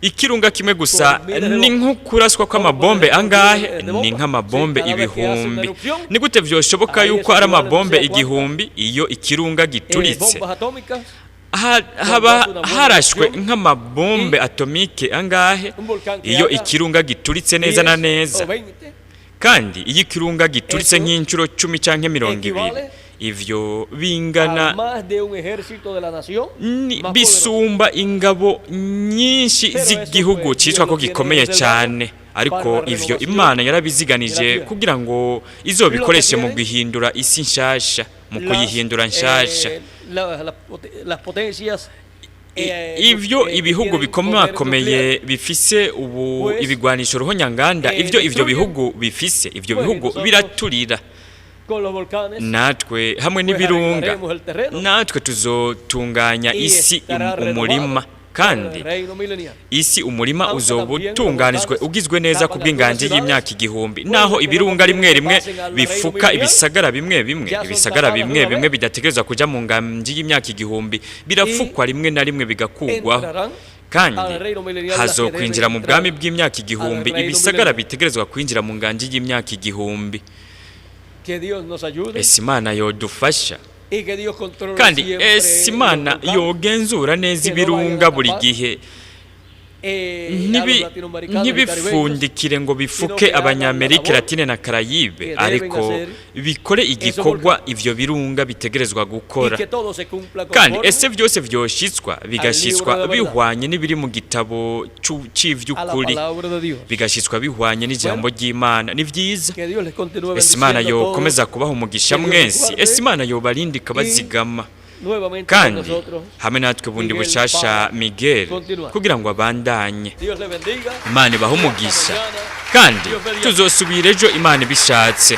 S1: Ikirunga kimwe gusa ni nko kuraswa kw'amabombe angahe, ni nk'amabombe ibihumbi. Ni gute vyoshoboka yuko ari amabombe igihumbi iyo ikirunga gituritse? Haba harashwe nk'amabombe atomike angahe iyo ikirunga gituritse neza na neza. Kandi iyo ikirunga gituritse nk'inshuro 10 canke 20, ivyo bingana bisumba ingabo nyinshi z'igihugu citwa ko gikomeye cyane. Ariko ivyo Imana yarabiziganije kugira ngo izobikoreshe mu guhindura isi nshasha, mu kuyihindura nshasha. Ivyo ibihugu bikomakomeye bifise ubu ibigwanisho ruhonyanganda, ivyo bihugu bifise, ivyo bihugu biraturira. Natwe hamwe n'ibirunga, natwe tuzotunganya isi umurima, kandi isi umurima uzobutunganizwe ugizwe neza ku bw'inganji y'imyaka igihumbi. Naho ibirunga rimwe rimwe bifuka ibisagara bimwe bimwe bidategereza kuja mu nganji y'imyaka igihumbi, birafukwa rimwe na rimwe bigakugwaho. Kandi hazokwinjira mu bwami bw'imyaka igihumbi ibisagara bitegerezwa kwinjira mu nganji y'imyaka igihumbi. Imana yodufasha, kandi Imana yogenzura neza ibirunga buri gihe, ntibifundikire ngo bifuke Abanyamerika Latine na Caraïbe, ariko bikore igikorwa ivyo birunga bitegerezwa gukora. Kandi vyose vyoshitswa bigashitswa bihwanye n'ibiri mu gitabo c'ivy'ukuri, bigashitswa bihwanye n'ijambo ry'Imana. Ni vyiza. Imana yokomeza kubaha umugisha mwese, Imana yobarindika bazigama. Kandi hamwe natwe bundi bushasha Miguel kugira ngo abandanye. Imana ibahe umugisha, kandi tuzosubira ejo Imana ibishatse.